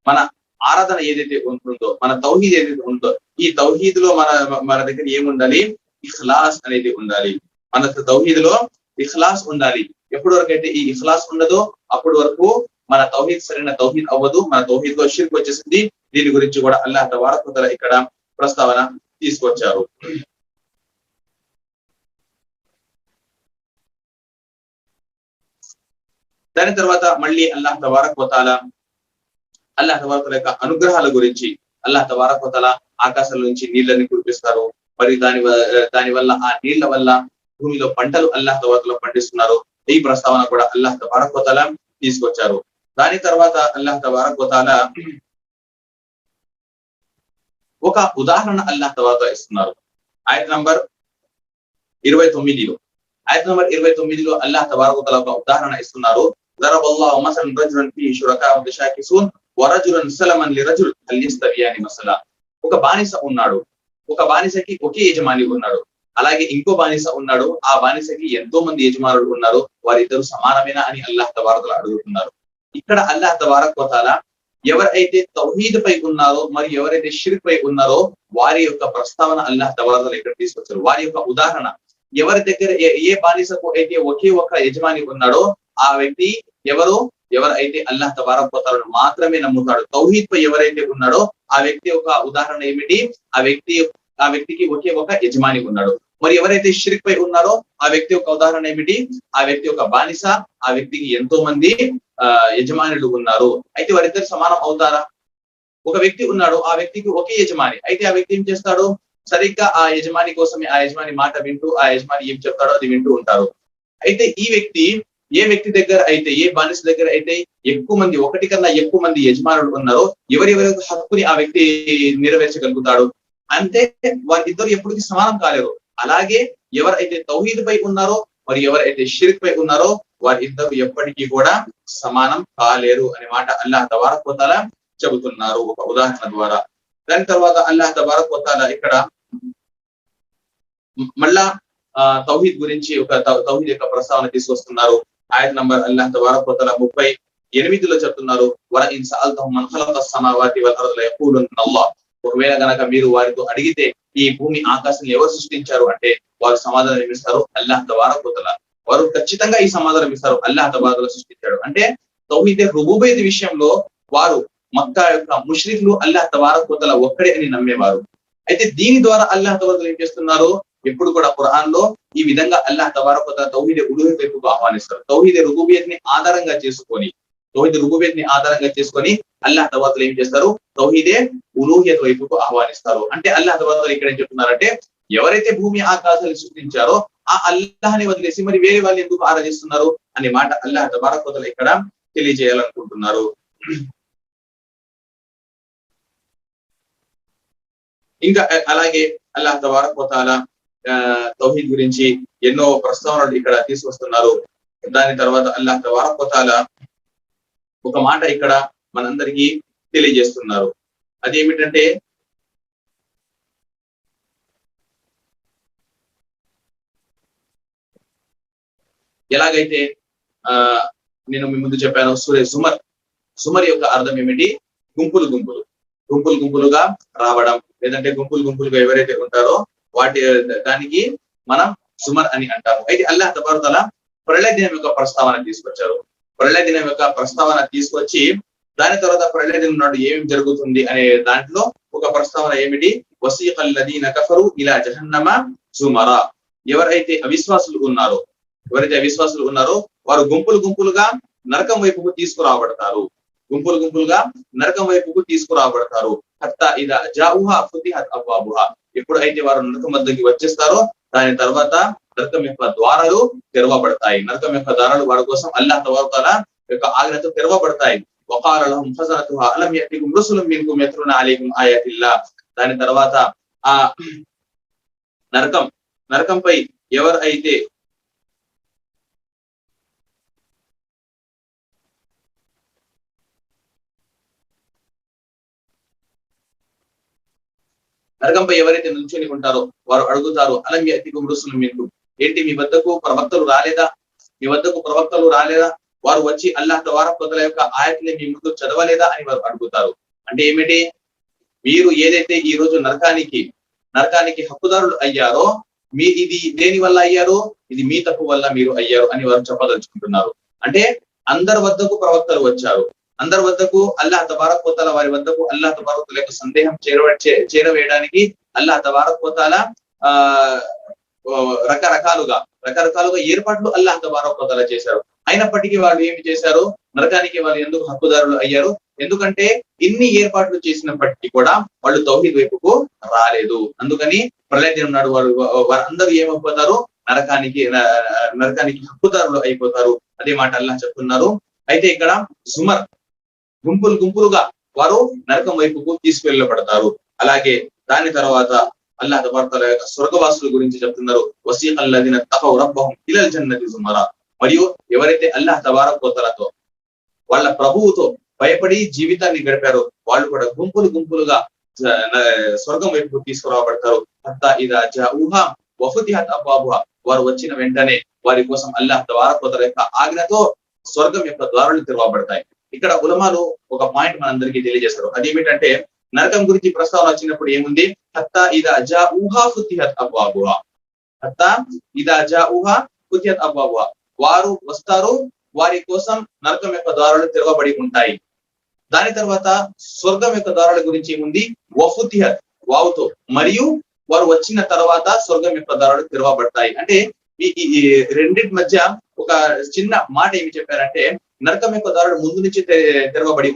మన ఆరాధన ఏదైతే ఉంటుందో, మన తౌహీద్ ఏదైతే ఉంటుందో, ఈ తౌహీద్ లో మన దగ్గర ఏముండాలి? ఇఖ్లాస్ అనేది ఉండాలి. మన తౌహీద్ లో ఇఖ్లాస్ ఉండాలి. ఎప్పటి వరకు అయితే ఈ ఇఖ్లాస్ ఉండదో అప్పటి వరకు మన తౌహీద్ సరైన తౌహీద్ అవ్వదు, మన తౌహీద్ లో షిర్క్ వచ్చేసింది. దీని గురించి కూడా అల్లాహ్ తబారక వ తఆలా ఇక్కడ ప్రస్తావన తీసుకొచ్చారు. దాని తర్వాత మళ్ళీ అల్లాహ్ తబారక వ తఆలా యొక్క అనుగ్రహాల గురించి అల్లాహ్ తబారక వ తఆలా ఆకాశం నుంచి నీళ్ళని కురిపిస్తారు, మరియు దాని వల్ల ఆ నీళ్ల వల్ల భూమిలో పంటలు అల్లాహ్ తబారక వ తఆలా పండిస్తున్నారు. ఈ ప్రస్తావన కూడా అల్లాహ్ తబారక వ తఆలా తీసుకొచ్చారు. దాని తర్వాత అల్లాహ్ తబారక వ తఆలా ఒక ఉదాహరణ అల్లాహ్ తబారక వ తఆలా ఇస్తున్నారు. ఆయత్ నంబర్ 29లో అల్లాహ్ తబారక వ తఆలా ఒక ఉదాహరణ ఇస్తున్నారు. ضربallahu مثلا رجلا فيه شركاء متشاكسون ورجلا سلما لرجل هل يستويان مثلا. ఒక బానిస ఉన్నాడు, ఒక బానిసకి ఒకే యజమాని ఉన్నాడు. అలాగే ఇంకో బానిస ఉన్నాడు, ఆ బానిసకి ఎంతో మంది యజమానులు ఉన్నారు, వారిద్దరు సమానమేనా అని అల్లాహ్ తబారక వ తఆలా అడుగుతున్నారు. ఇక్కడ అల్లాహ్ తబారక వ తఆలా ఎవరైతే తౌహీద్ పై ఉన్నారో మరియు ఎవరైతే షిర్క్ పై ఉన్నారో వారి యొక్క ప్రస్తావన అల్లాహ్ తబారక వ తఆలా ఇక్కడ తీసుకొచ్చారు. వారి యొక్క ఉదాహరణ, ఎవరి దగ్గర ఏ బానిసకు అయితే ఒకే ఒక యజమాని ఉన్నాడో ఆ వ్యక్తి ఎవరైతే అల్లాహ్ తబారక వ తఆలాను మాత్రమే నమ్ముతాడు, తౌహీద్ పై ఎవరైతే ఉన్నాడో ఆ వ్యక్తి యొక్క ఉదాహరణ ఏమిటి? ఆ వ్యక్తికి ఒకే ఒక యజమాని ఉన్నాడు. మరి ఎవరైతే షిర్క్ పై ఉన్నారో ఆ వ్యక్తి యొక్క ఉదాహరణ ఏమిటి? ఆ వ్యక్తి యొక్క బానిస, ఆ వ్యక్తికి ఎంతో మంది యజమానులు ఉన్నారు. అయితే వారిద్దరు సమానం అవుతారా? ఒక వ్యక్తి ఉన్నాడు, ఆ వ్యక్తికి ఒకే యజమాని, అయితే ఆ వ్యక్తి ఏం చేస్తాడు? సరిగ్గా ఆ యజమాని కోసమే, ఆ యజమాని మాట వింటూ, ఆ యజమాని ఏం చెప్తాడో అది వింటూ ఉంటారు. అయితే ఏ వ్యక్తి దగ్గర అయితే, ఏ బానిస దగ్గర అయితే ఒకటి కన్నా ఎక్కువ మంది యజమానులు ఉన్నారో ఎవరెవరి హక్కుని ఆ వ్యక్తి నెరవేర్చగలుగుతాడు? అంటే వారిద్దరు ఎప్పటికీ సమానం కాలేరు. అలాగే ఎవరైతే తౌహీద్ పై ఉన్నారో మరి ఎవరైతే షిర్క్ పై ఉన్నారో వారిద్దరు ఎప్పటికీ కూడా సమానం కాలేరు అనే మాట అల్లాహ్ తబారక వ తఆలా చెబుతున్నారు ఒక ఉదాహరణ ద్వారా. దాని తర్వాత అల్లాహ్ తబారక వ తఆలా ఇక్కడ మళ్ళా తౌహీద్ గురించి తౌహీద్ యొక్క ప్రస్తావన తీసుకొస్తున్నారు. ఆయత్ నంబర్ అల్లాహ్ తబారక వ తఆలా 38లో చెప్తున్నారు, వల ఇన్ సఅల్తహుం మన్ ఖలఖస్ సమావాతి వల్ అర్ద యఖూలున్న అల్లాహ్. ఒకవేళ గనక మీరు వారితో అడిగితే ఈ భూమి ఆకాశం ఎవరు సృష్టించారు అంటే వారు సమాధానం ఇస్తారు అల్లాహ్ తబారక వ తఆలా. వారు ఖచ్చితంగా ఈ సమాధానం ఇస్తారు, అల్లాహ్ తబారక వ తఆలా సృష్టించాడు. అంటే తౌహీద్ రుబూబియత్ విషయంలో వారు మక్కా యొక్క ముష్రికులు అల్లాహ్ తబారక వ తఆలా ఒక్కడే అని నమ్మేవారు. అయితే దీని ద్వారా అల్లాహ్ తబారక వ తఆలా ఏం చేస్తున్నారు? ఎప్పుడు కూడా ఖురాన్ లో ఈ విధంగా అల్లాహ్ తబారక వ తఆలా తౌహీద్ ఉలూహియత్ వైపుకు ఆహ్వానిస్తారు. తౌహీద్ రుబూబియత్ ని ఆధారంగా చేసుకొని అల్లాహ్ తబారక వ తఆలా ఏం చేస్తారు? తౌహీద్ ఉలూహియత్ వైపుకు ఆహ్వానిస్తారు. అంటే అల్లాహ్ తబారక వ తఆలా ఇక్కడ ఏం చెప్తున్నారంటే ఎవరైతే భూమి ఆకాశాలు సృష్టించారో ఆ అల్లాహ్ని వదిలేసి మరి వేరే వాళ్ళు ఎందుకు ఆరాధిస్తున్నారు అనే మాట అల్లాహ్ తబారక వ తఆలా ఇక్కడ తెలియజేయాలనుకుంటున్నారు. ఇంకా అలాగే అల్లాహ్ తబారక వ తఆలా తౌహీద్ గురించి ఎన్నో ప్రస్తావనలు ఇక్కడ తీసుకొస్తున్నారు. దాని తర్వాత అల్లాహ్ తబారక వ తఆలా ఒక మాట ఇక్కడ మనందరికీ తెలియజేస్తున్నారు. అదేమిటంటే ఎలాగైతే నేను మీ ముందు చెప్పాను, సుమర్ యొక్క అర్థం ఏమిటి? గుంపులుగా రావడం, లేదంటే గుంపులుగా ఎవరైతే ఉంటారో దానికి మనం సుమర్ అని అంటాము. అయితే అల్లాహ్ తబారక వ తఆలా ప్రళయ దినం యొక్క ప్రస్తావన తీసుకొచ్చారు. ప్రళయ దినం యొక్క ప్రస్తావన తీసుకొచ్చి దాని తర్వాత ప్రళయ దినం నాడు ఏమేమి జరుగుతుంది అనే దాంట్లో ఒక ప్రస్తావన ఏమిటి? వసీఖల్ లదీన కఫరు ఇలా జహన్నమ జుమరా. ఎవరైతే అవిశ్వాసులు ఉన్నారో వారు గుంపులుగా నరకం వైపుకు తీసుకురాబడతారు. హత్తా ఇదా జాఉహా ఫుతిహత్ అబ్వాబుహా. ఎప్పుడైతే వారు నరకం వద్దకి వచ్చేస్తారో దాని తర్వాత నరకం యొక్క ద్వారాలు తెరవబడతాయి. నరకం యొక్క ద్వారాలు వారి కోసం అల్లాహ్ తబారక వ తఆలా యొక్క ఆజ్ఞతో తెరవబడతాయి. వఖాల లహుం ఖజనతుహా అలం యతికుం రసులుం మిన్కుం యత్లునా అలైకుం ఆయాతిల్లాహ్. దాని తర్వాత ఆ నరకంపై ఎవరైతే నిల్చొని ఉంటారో వారు అడుగుతారు, అలం యతికుం రసులుం మిన్కుం, ఏంటి మీ వద్దకు ప్రవక్తలు రాలేదా? వారు వచ్చి అల్లాహ్ తబారక వ తఆలా యొక్క ఆయతుల్ని మీ ముందు చదవలేదా అని వారు అడుగుతారు. అంటే ఏమిటి? మీరు ఏదైతే ఈ రోజు నరకానికి హక్కుదారులు అయ్యారో ఇది దేని వల్ల అయ్యారు, ఇది మీ తప్పు వల్ల మీరు అయ్యారు అని వారు చెప్పదలుచుకుంటున్నారు. అంటే అందరి వద్దకు ప్రవక్తలు వచ్చారు, అందరి వద్దకు అల్లాహ్ తబారక్ వ తఆలా వారి వద్దకు అల్లాహ్ తబారక్ వ తఆలా యొక్క సందేహం చేరవేయడానికి అల్లాహ్ తబారక్ వ తఆలా రకరకాలుగా ఏర్పాట్లు అల్లాహ్ తబారక్ వ తఆలా చేశారు. అయినప్పటికీ వాళ్ళు ఏమి చేశారు, నరకానికి వాళ్ళు ఎందుకు హక్కుదారులు అయ్యారు? ఎందుకంటే ఇన్ని ఏర్పాట్లు చేసినప్పటికీ కూడా వాళ్ళు తౌహీద్ వైపుకు రాలేదు. అందుకని ప్రళయ దినం నాడు వారందరూ ఏమైపోతారు, నరకానికి హక్కుదారులు అయిపోతారు. అదే మాట అల్లాహ్ చెప్తున్నారు. అయితే ఇక్కడ జుమర్ గుంపులుగా వారు నరకం వైపుకు తీసుకువెళ్ళబడతారు. అలాగే దాని తర్వాత అల్లాహ్ తబారక్ వ తఆలా యొక్క స్వర్గవాసుల గురించి చెప్తున్నారు. వసీఖల్లదీన తఖౌ రబ్బహుం ఇలల్ జన్నతి జుమరా. మరియు ఎవరైతే అల్లాహ్ తబారక్ వ తఆలాతో వాళ్ళ ప్రభువుతో భయపడి జీవితాన్ని గడిపారో వాళ్ళు కూడా గుంపులుగా స్వర్గం వైపు తీసుకురాబడతారు. హత్తా ఇదా జాఊహా వఫతిహత్ అబ్వాబుహా. వారు వచ్చిన వెంటనే వారి కోసం అల్లాహ్ తబారక్ వ తఆలా యొక్క ఆజ్ఞతో స్వర్గం యొక్క ద్వారాలు తెరవబడతాయి. ఇక్కడ ఉలమాలు ఒక పాయింట్ మనందరికీ తెలియజేశారు. అదేమిటంటే నరకం గురించి ప్రస్తావన వచ్చినప్పుడు ఏముంది, హత్తా ఇదా జాఊహా ఫుతిహత్ అబ్వాబుహా. హత్తా ఇదా జాఊహా ఫుతిహత్ అబ్వాబుహా. వారు వస్తారు, వారి కోసం నరకం యొక్క ద్వారాలు తెరవబడి ఉంటాయి. దాని తర్వాత స్వర్గం యొక్క ద్వారాల గురించి ఏముంది, వఫుతిహత్ వావుతో, మరియు వారు వచ్చిన తర్వాత స్వర్గం యొక్క ద్వారాలు తెరవబడతాయి. అంటే ఈ రెండింటి మధ్య ఒక చిన్న మాట ఏమి చెప్పారంటే, నరకం యొక్క ద్వారాలు ముందు నుంచి తెరవబడి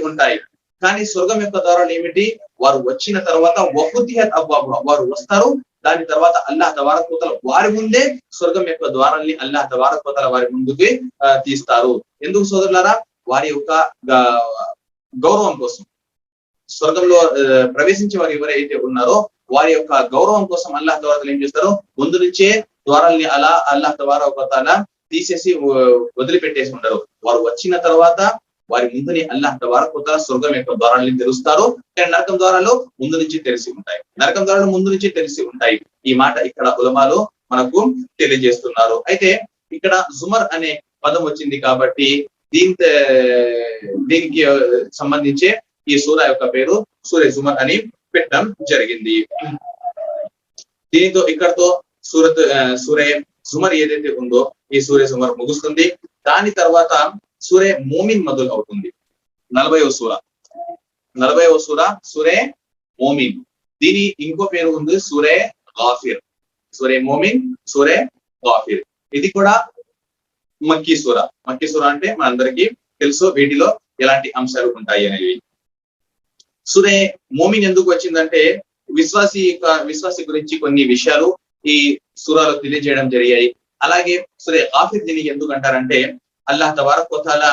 ఉంటాయి. కానీ స్వర్గం యొక్క ద్వారాలు ఏమిటి, వారు వచ్చిన తర్వాత వఫుతిహత్ అబ్వాబుహా. వారు వస్తారు, దాని తర్వాత అల్లాహ్ తబారక్ వ తఆలా వారి ముందే స్వర్గం యొక్క ద్వారాల్ని అల్లాహ్ తబారక్ వ తఆలా వారి ముందుకి తీస్తారు. ఎందుకు సోదరులారా, వారి యొక్క గౌరవం కోసం, స్వర్గంలో ప్రవేశించే వారు ఎవరైతే ఉన్నారో వారి యొక్క గౌరవం కోసం అల్లాహ్ తబారక్ వ తఆలా ఏం చేస్తారు, ముందు నుంచే ద్వారాల్ని అలా అల్లాహ్ తబారక్ వ తఆలా తీసేసి వదిలిపెట్టేసి ఉంటారు. వారు వచ్చిన తర్వాత వారి ముందుని అల్లాహ్ తబారక్ వ తఆలా స్వర్గం యొక్క ద్వారాల్ని తెరుస్తారు. కానీ నరకం ద్వారాలు ముందు నుంచి తెరిసి ఉంటాయి. ఈ మాట ఇక్కడ ఉలమాలు మనకు తెలియజేస్తున్నారు. అయితే ఇక్కడ జుమర్ అనే పదం వచ్చింది కాబట్టి దీనికి సంబంధించే ఈ సూరా యొక్క పేరు సూరే జుమర్ అని పెట్టడం జరిగింది. దీనితో ఇక్కడతో సూరే జుమర్ ఏదైతే ఉందో ఈ సూరే జుమర్ ముగుస్తుంది. దాని తర్వాత సూరే మోమిన్ మొదలు అవుతుంది. 40వ సూర సూరే మోమిన్. దీని ఇంకో పేరు ఉంది సూరే గాఫిర్. సూరే మోమిన్, సూరే గాఫిర్. ఇది కూడా మక్కీ సూర అంటే మనందరికీ తెలుసు వీటిలో ఎలాంటి అంశాలు ఉంటాయి అనేవి. సూరే మోమిన్ ఎందుకు వచ్చిందంటే విశ్వాసి గురించి కొన్ని విషయాలు ఈ సూరాలో తెలియజేయడం జరిగాయి. అలాగే సూరే గాఫిర్ దీనికి ఎందుకు అంటారంటే అల్లాహ్ తబారక్ వ తఆలా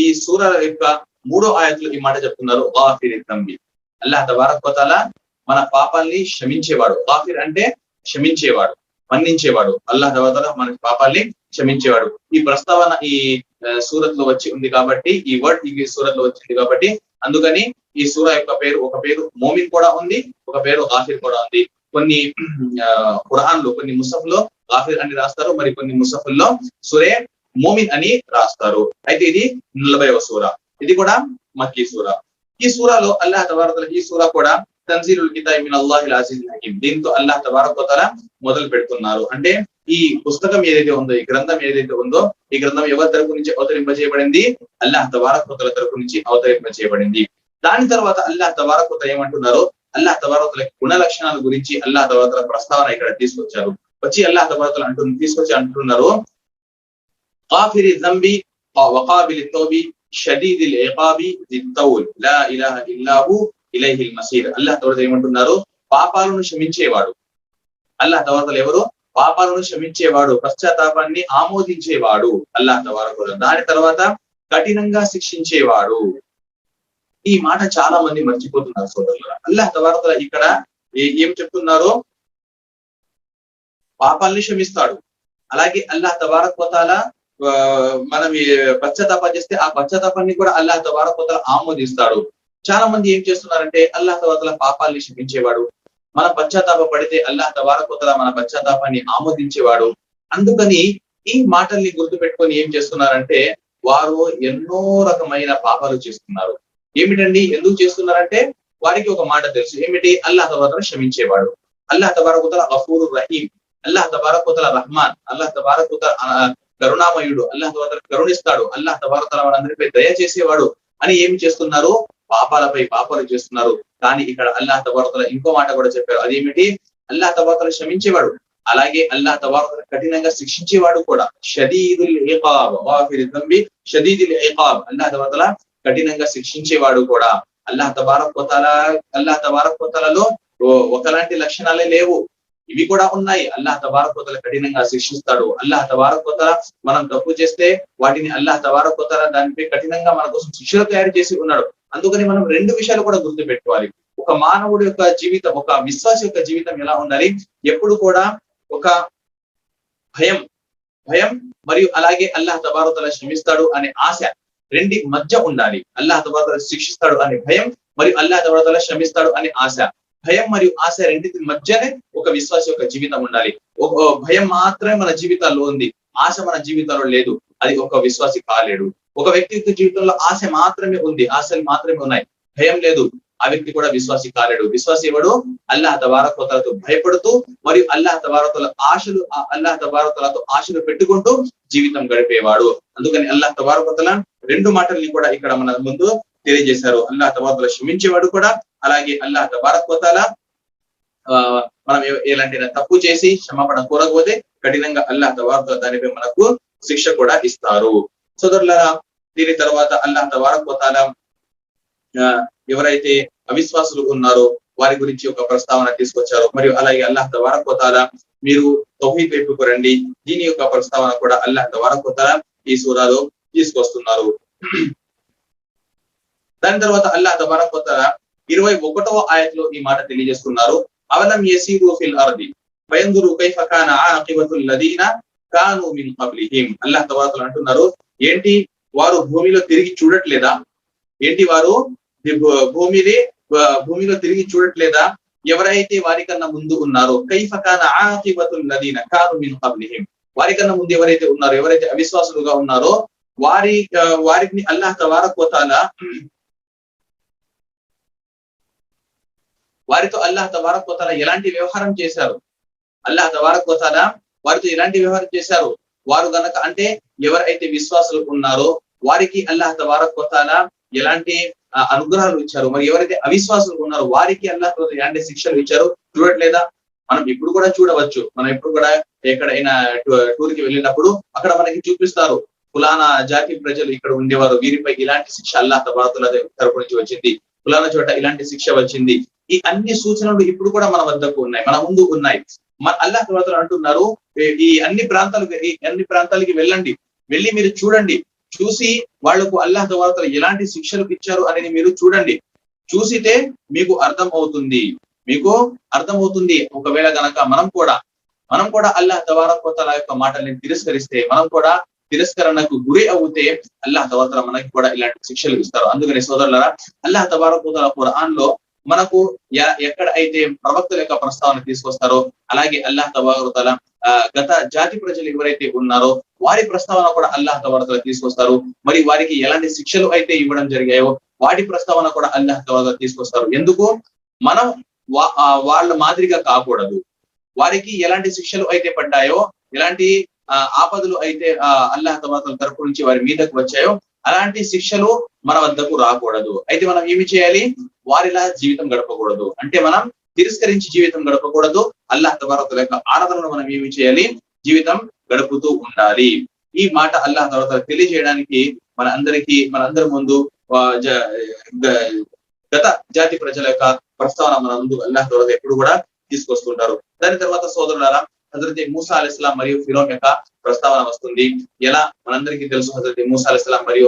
ఈ సూర యొక్క 3వ ఆయతులు ఈ మాట చెప్తున్నారు, గాఫిర్ తంబి. అల్లాహ్ తబారక్ వ తఆలా మన పాపాల్ని క్షమించేవాడు. గాఫిర్ అంటే క్షమించేవాడు, మన్నించేవాడు. అల్లాహ్ తబారక్ వ తఆలా మన పాపాల్ని క్షమించేవాడు. ఈ ప్రస్తావన ఈ సూరత్ లో వచ్చి ఉంది కాబట్టి, ఈ వర్డ్ ఈ సూరత్ లో వచ్చింది కాబట్టి అందుకని ఈ సూర యొక్క ఒక పేరు మోమిన్ కూడా ఉంది, ఒక పేరు గాఫిర్ కూడా ఉంది. కొన్ని ఖురాన్ లో కొన్ని ముసఫ్ లో గాఫిర్ అని రాస్తారు, మరి కొన్ని ముసఫుల్లో సూరే మోమిన్ అని రాస్తారు. అయితే ఇది 40వ సూర. ఇది కూడా మక్కీ సూర. ఈ సూరాలో అల్లాహ్ తబారక్ వ తఆలా ఈ సూర కూడా తన్జీలుల్ కితాబ్ మిన్ అల్లాహిల్ అజీజిల్ హకీమ్. దీంతో అల్లాహ్ తబారక్ వ తఆలా మొదలు పెడుతున్నారు. అంటే ఈ పుస్తకం ఏదైతే ఉందో, ఈ గ్రంథం ఏదైతే ఉందో, ఈ గ్రంథం ఎవరి తరపు నుంచి అవతరింపజేయబడింది, అల్లాహ్ తబారక్ వ తఆలా తరపు నుంచి అవతరింపజేయబడింది. దాని తర్వాత అల్లాహ్ తబారక్ వ తఆలా ఏమంటున్నారు, అల్లాహ్ తబారక్ వ తఆలా గుణ లక్షణాల గురించి అల్లాహ్ తబారక్ వ తఆలా ప్రస్తావన ఇక్కడ తీసుకొచ్చారు. అల్లాహ్ తబారక్ వ తఆలా అంటున్నారు, గాఫిరి జంబి వకాబిలి తౌబి షదీదిల్ ఇకాబి జిత్తౌల్ లా ఇలాహ ఇల్లాహు ఇలైహిల్ మసీర్. అల్లాహ్ తబారక్ వ తఆలా ఏమంటున్నారు, పాపాలను క్షమించేవాడు. అల్లాహ్ తబారక్ వ తఆలా ఎవరు, పాపాలను క్షమించేవాడు, పశ్చాత్తాపాన్ని ఆమోదించేవాడు అల్లాహ్ తబారక్ వ తఆలా. దాని తర్వాత కఠినంగా శిక్షించేవాడు. ఈ మాట చాలా మంది మర్చిపోతున్నారు సోదరులు. అల్లాహ్ తబారక్ వ తఆలా ఇక్కడ ఏం చెప్తున్నారో, పాపాలని క్షమిస్తాడు. అలాగే అల్లాహ్ తబారక్ వ తఆలా మనం పశ్చాత్తాపం చేస్తే ఆ పశ్చాత్తాపాన్ని కూడా అల్లాహ్ తబారక్ వ తఆలా ఆమోదిస్తాడు. చాలా మంది ఏం చేస్తున్నారంటే అల్లాహ్ తబారక్ వ తఆలా పాపాలని క్షమించేవాడు, మన పశ్చాత్తాప పడితే అల్లాహ్ తబారక్ వ తఆలా మన పశ్చాత్తాపాన్ని ఆమోదించేవాడు. అందుకని ఈ మాటల్ని గుర్తు పెట్టుకొని ఏం చేస్తున్నారంటే వారు ఎన్నో రకమైన పాపాలు చేస్తున్నారు. ఏమిటండి, ఎందుకు చేస్తున్నారంటే వారికి ఒక మాట తెలుసు, ఏమిటి, అల్లాహ్ తబారక్ వ తఆలా క్షమించేవాడు. అల్లాహ్ తబారక వ తఆలా గఫూరుర్ రహీం, అల్లాహ్ తబారక వ తఆలా రహ్మాన్, అల్లాహ్ తబారక వ తఆలా కరుణామయుడు, అల్లాహ్ తబారక వ తఆలా కరుణిస్తాడు, అల్లాహ్ తబారక వ తఆలా మనందరిపై దయ చేసేవాడు అని ఏమి చేస్తున్నారు? పాపాలపై పాపాలు చేస్తున్నారు. కానీ ఇక్కడ అల్లాహ్ తబారక వ తఆలా ఇంకో మాట కూడా చెప్పారు. అదేమిటి? అల్లాహ్ తబారక వ తఆలా క్షమించేవాడు, అలాగే అల్లాహ్ తబారక వ తఆలా కఠినంగా శిక్షించేవాడు కూడా. షదీదుల్ ఇకాబ్ గాఫిరుద్ దంబి షదీదుల్ ఇకాబ్, అల్లాహ్ తబారక వ తఆలా కఠినంగా శిక్షించేవాడు కూడా. అల్లాహ్ తబారక వ తఆలాలో ఒకలాంటి లక్షణాలే లేవు, ఇవి కూడా ఉన్నాయి. అల్లాహ్ తబారక వ తఆలా కఠినంగా శిక్షిస్తాడు. అల్లాహ్ తబారక వ తఆలా మనం తప్పు చేస్తే వాటిని అల్లాహ్ తబారక వ తఆలా దానిపై కఠినంగా మన కోసం శిక్షలు తయారు చేసి ఉన్నాడు. అందుకని మనం రెండు విషయాలు కూడా గుర్తు పెట్టుకోవాలి. ఒక మానవుడి యొక్క జీవితం, ఒక విశ్వాసి యొక్క జీవితం ఎలా ఉండాలి? ఎప్పుడు కూడా ఒక భయం మరియు అలాగే అల్లాహ్ తబారక వ తఆలా క్షమిస్తాడు అనే ఆశ రెండి మధ్య ఉండాలి. అల్లాహ్ తబారక వ తఆలా శిక్షిస్తాడు అనే భయం మరియు అల్లాహ్ తబారక వ తఆలా క్షమిస్తాడు అనే ఆశ, భయం మరియు ఆశ రెండింటి మధ్యనే ఒక విశ్వాసి యొక్క జీవితం ఉండాలి. ఒక భయం మాత్రమే మన జీవితాల్లో ఉంది, ఆశ మన జీవితాల్లో లేదు, అది ఒక విశ్వాసి కాలేడు. ఒక వ్యక్తి యొక్క జీవితంలో ఆశ మాత్రమే ఉంది, ఆశలు మాత్రమే ఉన్నాయి, భయం లేదు, ఆ వ్యక్తి కూడా విశ్వాసి కాలేడు. విశ్వాసి ఎవడు? అల్లాహ్ తబారక వ తఆలాతో భయపడుతూ మరియు అల్లాహ్ తబారక వ తఆలా అల్లాహ్ తబారక వ తఆలాతో ఆశలు పెట్టుకుంటూ జీవితం గడిపేవాడు. అందుకని అల్లాహ్ తబారక వ తఆలా రెండు మాటల్ని కూడా ఇక్కడ మన ముందు తెలియజేశారు. అల్లాహ్ తబారక వ తఆలా క్షమించేవాడు కూడా, అలాగే అల్లాహ్ తబారక వ తఆలా మనం ఎలాంటి తప్పు చేసి క్షమాపణ కోరకపోతే కఠినంగా అల్లాహ్ తబారక వ తఆలా దానిపై మనకు శిక్ష కూడా ఇస్తారు. సోదరులారా, దీని తర్వాత అల్లాహ్ తబారక వ తఆలా ఎవరైతే అవిశ్వాసులు ఉన్నారో వారి గురించి ఒక ప్రస్తావన తీసుకొచ్చారు. మరియు అలాగే అల్లాహ్ తబారక వ తఆలా మీరు తౌహీద్ వైపుకు రండి, దీని యొక్క ప్రస్తావన కూడా అల్లాహ్ తబారక వ తఆలా ఈ సూరాలో తీసుకొస్తున్నారు. దాని తర్వాత అల్లాహ్ తబారక వ తఆలా 21వ ఆయతలో ఈ మాట తెలియజేస్తున్నారు. అవలం యసీరు ఫిల్ అర్ది ఫయందురు కైఫ కాన ఆఖిబతుల్ లదీన కాను మిన్ ఖబ్లిహిం. అల్లాహ్ తబారక వ తఆలా అంటున్నారు, ఏంటి వారు భూమిలో తిరిగి చూడట్లేదా? ఏంటి వారు భూమిలో తిరిగి చూడట్లేదా? ఎవరైతే వారికన్నా ముందు ఉన్నారో, కైఫ కాన ఆఖిబతుల్ లదీన కాను మిన్ ఖబ్లిహిం, వారికన్నా ముందు ఎవరైతే ఉన్నారో, ఎవరైతే అవిశ్వాసులుగా ఉన్నారో వారికి అల్లాహ్ తబారక వ తఆలా వారితో అల్లాహ్ తబారక వ తఆలా ఎలాంటి వ్యవహారం చేశారు? అల్లాహ్ తబారక వ తఆలా వారితో ఎలాంటి వ్యవహారం చేశారు? వారు గనక అంటే ఎవరైతే విశ్వాసులు ఉన్నారో వారికి అల్లాహ్ తబారక వ తఆలా ఎలాంటి అనుగ్రహాలు ఇచ్చారు, మరి ఎవరైతే అవిశ్వాసులు ఉన్నారో వారికి అల్లాహ్ తబారక వ తఆలా ఎలాంటి శిక్షలు ఇచ్చారు చూడట్లేదా? మనం ఇప్పుడు కూడా చూడవచ్చు. మనం ఇప్పుడు కూడా ఎక్కడైనా టూర్ కి వెళ్ళినప్పుడు అక్కడ మనకి చూపిస్తారు, ఫులానా జాతి ప్రజలు ఇక్కడ ఉండేవారు, వీరిపై ఇలాంటి శిక్ష అల్లాహ్ తబారక వ తఆలా తరపు నుంచి వచ్చింది, ఫులానా చోట ఇలాంటి శిక్ష వచ్చింది. ఈ అన్ని సూచనలు ఇప్పుడు కూడా మన వద్దకు ఉన్నాయి, మన ముందు ఉన్నాయి. అల్లాహ్ తబారక వ తఆలా అంటున్నారు, ఈ అన్ని ప్రాంతాలకి వెళ్ళండి, వెళ్ళి మీరు చూడండి, చూసి వాళ్లకు అల్లాహ్ తబారక వ తఆలా ఎలాంటి శిక్షలు ఇచ్చారు అనేది మీరు చూడండి. చూసితే మీకు అర్థం అవుతుంది. ఒకవేళ గనక మనం కూడా అల్లాహ్ తబారక వ తఆలా యొక్క మాటల్ని తిరస్కరిస్తే, మనం కూడా తిరస్కరణకు గురి అవుతే అల్లాహ్ తబారక వ తఆలా మనకి కూడా ఇలాంటి శిక్షలు ఇస్తారు. అందుకని సోదరులారా, అల్లాహ్ తబారక వ తఆలా ఖురాన్ లో మనకు ఎక్కడ అయితే ప్రవక్తల యొక్క ప్రస్తావన తీసుకొస్తారో, అలాగే అల్లాహ్ తబారక వ తఆలా గత జాతి ప్రజలు ఎవరైతే ఉన్నారో వారి ప్రస్తావన కూడా అల్లాహ్ తబారక వ తఆలా తీసుకొస్తారు. మరి వారికి ఎలాంటి శిక్షలు అయితే ఇవ్వడం జరిగాయో వాటి ప్రస్తావన కూడా అల్లాహ్ తబారక వ తఆలా తీసుకొస్తారు. ఎందుకు? మనం వాళ్ళ మాదిరిగా కాకూడదు. వారికి ఎలాంటి శిక్షలు అయితే పడ్డాయో, ఎలాంటి ఆపదలు అయితే అల్లాహ్ తబారక వ తఆలా తరపు నుంచి వారి మీదకు వచ్చాయో అలాంటి శిక్షలు మన వద్దకు రాకూడదు. అయితే మనం ఏమి చేయాలి? వారిలా జీవితం గడపకూడదు. అంటే మనం తిరస్కరించి జీవితం గడపకూడదు. అల్లాహ్ తబారక వ తఆలా యొక్క ఆరాధనను మనం ఏమి చేయాలి? జీవితం గడుపుతూ ఉండాలి. ఈ మాట అల్లాహ్ తబారక వ తఆలా తెలియజేయడానికి మనందరి ముందు గత జాతి ప్రజల యొక్క ప్రస్తావన మన ముందు అల్లాహ్ తబారక వ తఆలా ఎప్పుడు కూడా తీసుకొస్తుంటారు. దాని తర్వాత సోదరులారా, హజరత్ మూసా అలైహిస్సలాం మరియు ఫిరౌన్ యొక్క ప్రస్తావన వస్తుంది. ఎలా మనందరికీ తెలుసు, హజరత్ మూసా అలైహిస్సలాం మరియు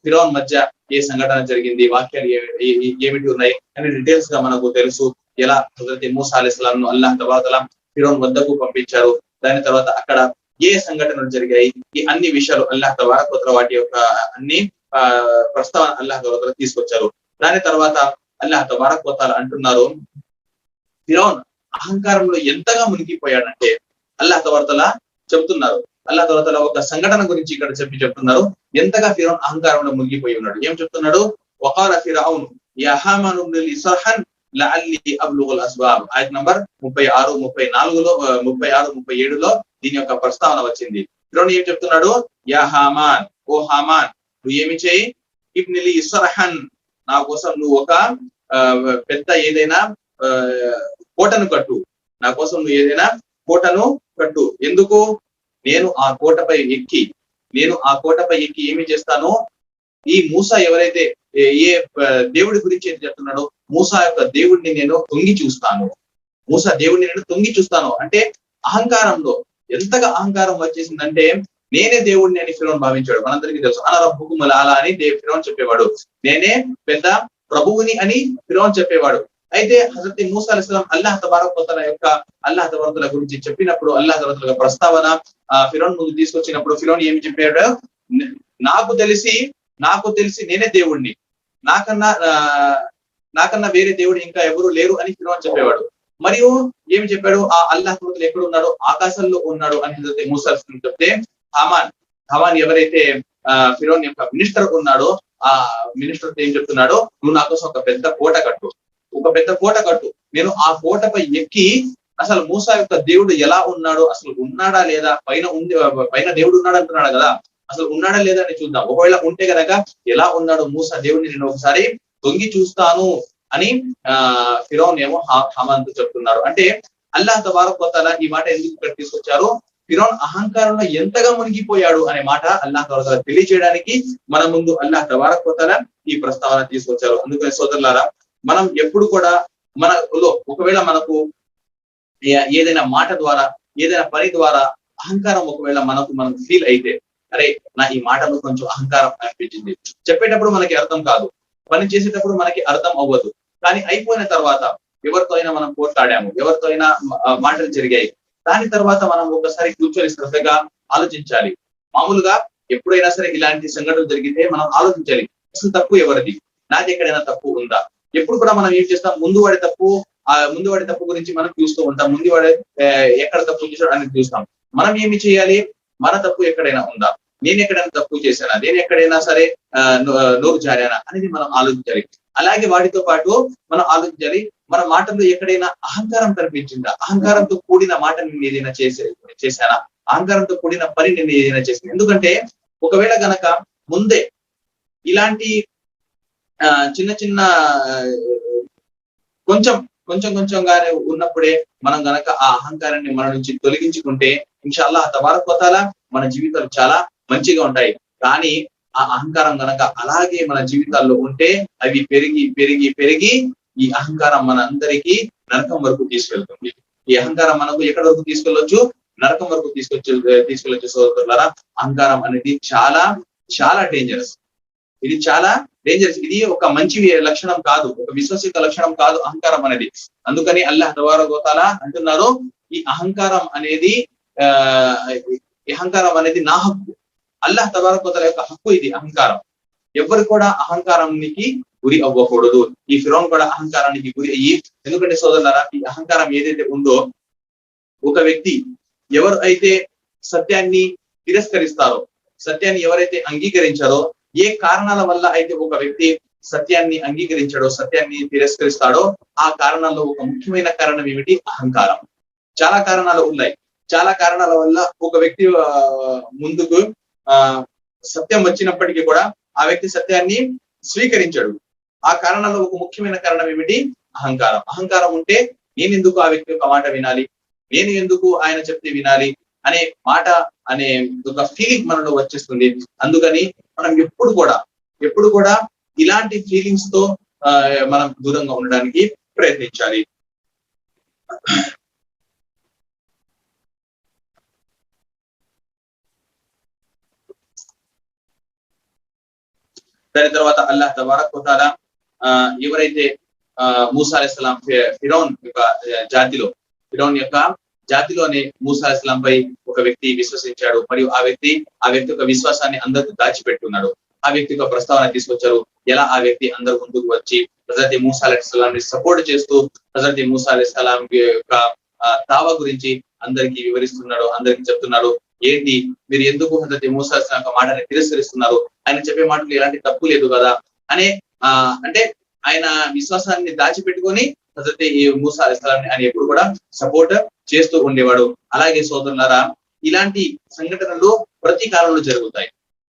ఫిరౌన్ మధ్య ఏ సంఘటన జరిగింది, వాక్యాలు ఏమిటి ఉన్నాయి అని డీటెయిల్స్ గా మనకు తెలుసు. ఎలా హజరత్ మూసా అలైహిస్సలాం ను అల్లాహ్ తబారక వ తఆలా ఫిరౌన్ వద్దకు పంపించారు, దాని తర్వాత అక్కడ ఏ సంఘటనలు జరిగాయి, ఈ అన్ని విషయాలు అల్లాహ్ తబారక వ తఆలా వాటి యొక్క అన్ని ప్రస్తావన అల్లాహ్ తబారక వ తఆలా తీసుకొచ్చారు. దాని తర్వాత అల్లాహ్ తబారక వ తఆలా అంటున్నారు, ఫిరౌన్ అహంకారంలో ఎంతగా మునిగిపోయాడంటే అల్లాహ్ తబారక వ తఆలా చెప్తున్నారు. అల్లాహ్ తబారక వ తఆలా ఒక సంఘటన గురించి ఇక్కడ చెప్తున్నారు, ఎంతగా ఫిరౌన్ అహంకారంలో మునిగిపోయి ఉన్నాడు. ఏం చెప్తున్నాడు? వఖాల ఫిరౌన్ యా హామాను ఇబ్ని లీ సర్హన్ లఅల్లీ అబ్లుగుల్ అస్బాబ్. ఆయత నంబర్ 36, 34లో 36, 37లో దీని యొక్క ప్రస్తావన వచ్చింది. ఫిరౌన్ ఏం చెప్తున్నాడు? యా హామాన్, ఓ హామాన్, నువ్వు ఏమి చేయి, ఇబ్ని లీ సర్హన్, నా కోసం నువ్వు ఒక పెద్ద ఏదైనా కోటను కట్టు, నా కోసం నువ్వు ఏదైనా కోటను కట్టు. ఎందుకు? నేను ఆ కోటపై ఎక్కి ఏమి చేస్తాను, ఈ మూసా ఎవరైతే ఏ దేవుడి గురించి ఏం చెప్తున్నాడో మూసా యొక్క దేవుడిని నేను తొంగి చూస్తాను. అంటే అహంకారంలో ఎంతగా అహంకారం వచ్చేసిందంటే నేనే దేవుడిని అని ఫిరౌన్ భావించాడు. మనందరికీ తెలుసు, అన రబ్బుకుముల్ ఆలా అని ఫిరౌన్ చెప్పేవాడు. నేనే పెద్ద ప్రభువుని అని ఫిరౌన్ చెప్పేవాడు. అయితే హజరత్ మూసా అలైహిస్సలాం అల్లాహ్ తబారక్ వ తఆలా యొక్క అల్లాహ్ తబారక్ గురించి చెప్పినప్పుడు, అల్లాహ్ తబారక్ యొక్క ప్రస్తావన ఫిరౌన్ ముందు తీసుకొచ్చినప్పుడు ఫిరౌన్ ఏమి చెప్పాడు? నాకు తెలిసి నేనే దేవుణ్ణి, నాకన్నా వేరే దేవుడు ఇంకా ఎవరు లేరు అని ఫిరౌన్ చెప్పేవాడు. మరియు ఏమి చెప్పాడు? ఆ అల్లాహ్ తబారక్ ఎక్కడ ఉన్నాడో, ఆకాశంలో ఉన్నాడు అని హజరత్ మూసా అలైహిస్సలాం చెప్తే, హామాన్ ఎవరైతే ఫిరౌన్ యొక్క మినిస్టర్ ఉన్నాడో ఆ మినిస్టర్ ఏం చెప్తున్నాడో, నువ్వు నా కోసం ఒక పెద్ద కోట కట్టు, నేను ఆ కోటపై ఎక్కి అసలు మూసా యొక్క దేవుడు ఎలా ఉన్నాడో, అసలు ఉన్నాడా లేదా, పైన దేవుడు ఉన్నాడు అంటున్నాడు కదా, అసలు ఉన్నాడా లేదా అని చూద్దాం. ఒకవేళ ఉంటే గనక ఎలా ఉన్నాడు మూసా దేవుడిని నేను ఒకసారి తొంగి చూస్తాను అని ఫిరౌన్ ఏమో హామాన్తో చెప్తున్నారు. అంటే అల్లాహ్ తబారక్ వ తఆలా ఈ మాట ఎందుకు ఇక్కడ తీసుకొచ్చారు? ఫిరౌన్ అహంకారంలో ఎంతగా మునిగిపోయాడు అనే మాట అల్లాహ్ తబారక్ వ తఆలా తెలియజేయడానికి మన ముందు అల్లాహ్ తబారక్ వ తఆలా ఈ ప్రస్తావన తీసుకొచ్చారు. అందుకని సోదరులారా, మనం ఎప్పుడు కూడా మనలో ఒకవేళ మనకు ఏదైనా మాట ద్వారా, ఏదైనా పని ద్వారా అహంకారం ఒకవేళ మనం ఫీల్ అయితే, అరే నా ఈ మాటలో కొంచెం అహంకారం అనిపించింది, చెప్పేటప్పుడు మనకి అర్థం కాదు, పని చేసేటప్పుడు మనకి అర్థం అవ్వదు, కానీ అయిపోయిన తర్వాత ఎవరితో అయినా మనం పోట్లాడాము, ఎవరితో అయినా మాటలు జరిగాయి, దాని తర్వాత మనం ఒకసారి కూర్చొని శ్రద్ధగా ఆలోచించాలి. మామూలుగా ఎప్పుడైనా సరే ఇలాంటి సంఘటనలు జరిగితే మనం ఆలోచించాలి, అసలు తప్పు ఎవరిది, నాది ఎక్కడైనా తప్పు ఉందా. ఎప్పుడు కూడా మనం ఏం చేస్తాం, ముందు వాడి తప్పు గురించి మనం చూస్తూ ఉంటాం, ముందు వాడే ఎక్కడ తప్పు చేశాడు అని చూస్తాం. మనం ఏమి చేయాలి, మన తప్పు ఎక్కడైనా ఉందా, నేను ఎక్కడైనా తప్పు చేశానా, నేను ఎక్కడైనా సరే నోరు జారానా అనేది మనం ఆలోచించాలి. అలాగే వాటితో పాటు మనం ఆలోచించాలి, మన మాటల్లో ఎక్కడైనా అహంకారం కనిపించిందా, అహంకారంతో కూడిన మాట నేను ఏదైనా చేశానా, అహంకారంతో కూడిన పని నేను ఏదైనా చేశాను. ఎందుకంటే ఒకవేళ గనక ముందే ఇలాంటి చిన్న కొంచెంగానే ఉన్నప్పుడే మనం గనక ఆ అహంకారాన్ని మన నుంచి తొలగించుకుంటే ఇన్షాల్లాహ్ తబారక్ వ తఆలా మన జీవితాలు చాలా మంచిగా ఉంటాయి. కానీ ఆ అహంకారం గనక అలాగే మన జీవితాల్లో ఉంటే అవి పెరిగి ఈ అహంకారం మన అందరికీ నరకం వరకు తీసుకెళ్తుంది. ఈ అహంకారం మనకు ఎక్కడి వరకు తీసుకెళ్ళొచ్చు, నరకం వరకు తీసుకెళ్ళొచ్చు. సోదరులారా, అహంకారం అనేది చాలా చాలా డేంజరస్. ఇది చాలా డేంజరస్. ఇది ఒక మంచి లక్షణం కాదు, ఒక విశ్వసిత లక్షణం కాదు అహంకారం అనేది. అందుకని అల్లాహ్ తబారక్ వ తఆలా అంటున్నారు, ఈ అహంకారం అనేది నా హక్కు, అల్లాహ్ తబారక్ వ తఆలా యొక్క హక్కు ఇది అహంకారం. ఎవరు కూడా అహంకారానికి గురి అవ్వకూడదు. ఈ ఫిరౌన్ కూడా అహంకారానికి గురి అయ్యి, ఎందుకంటే సోదరులారా, ఈ అహంకారం ఏదైతే ఉందో, ఒక వ్యక్తి ఎవరు అయితే సత్యాన్ని తిరస్కరిస్తారో, సత్యాన్ని ఎవరైతే అంగీకరించారో, ఏ కారణాల వల్ల అయితే ఒక వ్యక్తి సత్యాన్ని అంగీకరించాడో, సత్యాన్ని తిరస్కరిస్తాడో, ఆ కారణాల్లో ఒక ముఖ్యమైన కారణం ఏమిటి? అహంకారం. చాలా కారణాలు ఉన్నాయి. చాలా కారణాల వల్ల ఒక వ్యక్తి ముందుకు సత్యం వచ్చినప్పటికీ కూడా ఆ వ్యక్తి సత్యాన్ని స్వీకరించాడు. ఆ కారణాల్లో ఒక ముఖ్యమైన కారణం ఏమిటి? అహంకారం. అహంకారం ఉంటే నేను ఎందుకు ఆ వ్యక్తి యొక్క మాట వినాలి, నేను ఎందుకు ఆయన చెప్తే వినాలి అనే మాట, అనే ఒక ఫీలింగ్ మనలో వచ్చేస్తుంది. అందుకని మనం ఎప్పుడు కూడా ఇలాంటి ఫీలింగ్స్ తో మనం దూరంగా ఉండడానికి ప్రయత్నించాలి. దాని తర్వాత అల్లాహ్ తబారక్ వ తఆలా ఎవరైతే మూసా అలైహిస్సలాం ఫిరౌన్ యొక్క జాతిలోనే మూసా అలైహిస్సలాం పై ఒక వ్యక్తి విశ్వసించాడు, మరియు ఆ వ్యక్తి యొక్క విశ్వాసాన్ని అందరికీ దాచిపెట్టున్నాడు. ఆ వ్యక్తి యొక్క ప్రస్తావన తీసుకొచ్చారు. ఎలా ఆ వ్యక్తి అందరు ముందుకు వచ్చి హజరత్ మూసా అలైహిస్సలాం ని సపోర్ట్ చేస్తూ హజరత్ మూసా అలైహిస్సలాం యొక్క దావా గురించి అందరికీ వివరిస్తున్నాడు, అందరికీ చెప్తున్నాడు. ఏంటి మీరు ఎందుకు హజరత్ మూసా అలైహిస్సలాం యొక్క మాటని తిరస్కరిస్తున్నారు, ఆయన చెప్పే మాటలు ఎలాంటి తప్పు లేదు కదా అనే అంటే ఆయన విశ్వాసాన్ని దాచిపెట్టుకొని హజరత్ మూసా అలైహిస్సలాంని ఆయన ఎప్పుడు కూడా సపోర్ట్ చేస్తూ ఉండేవాడు. అలాగే సోదరులారా, ఇలాంటి సంఘటనలు ప్రతి కాలంలో జరుగుతాయి.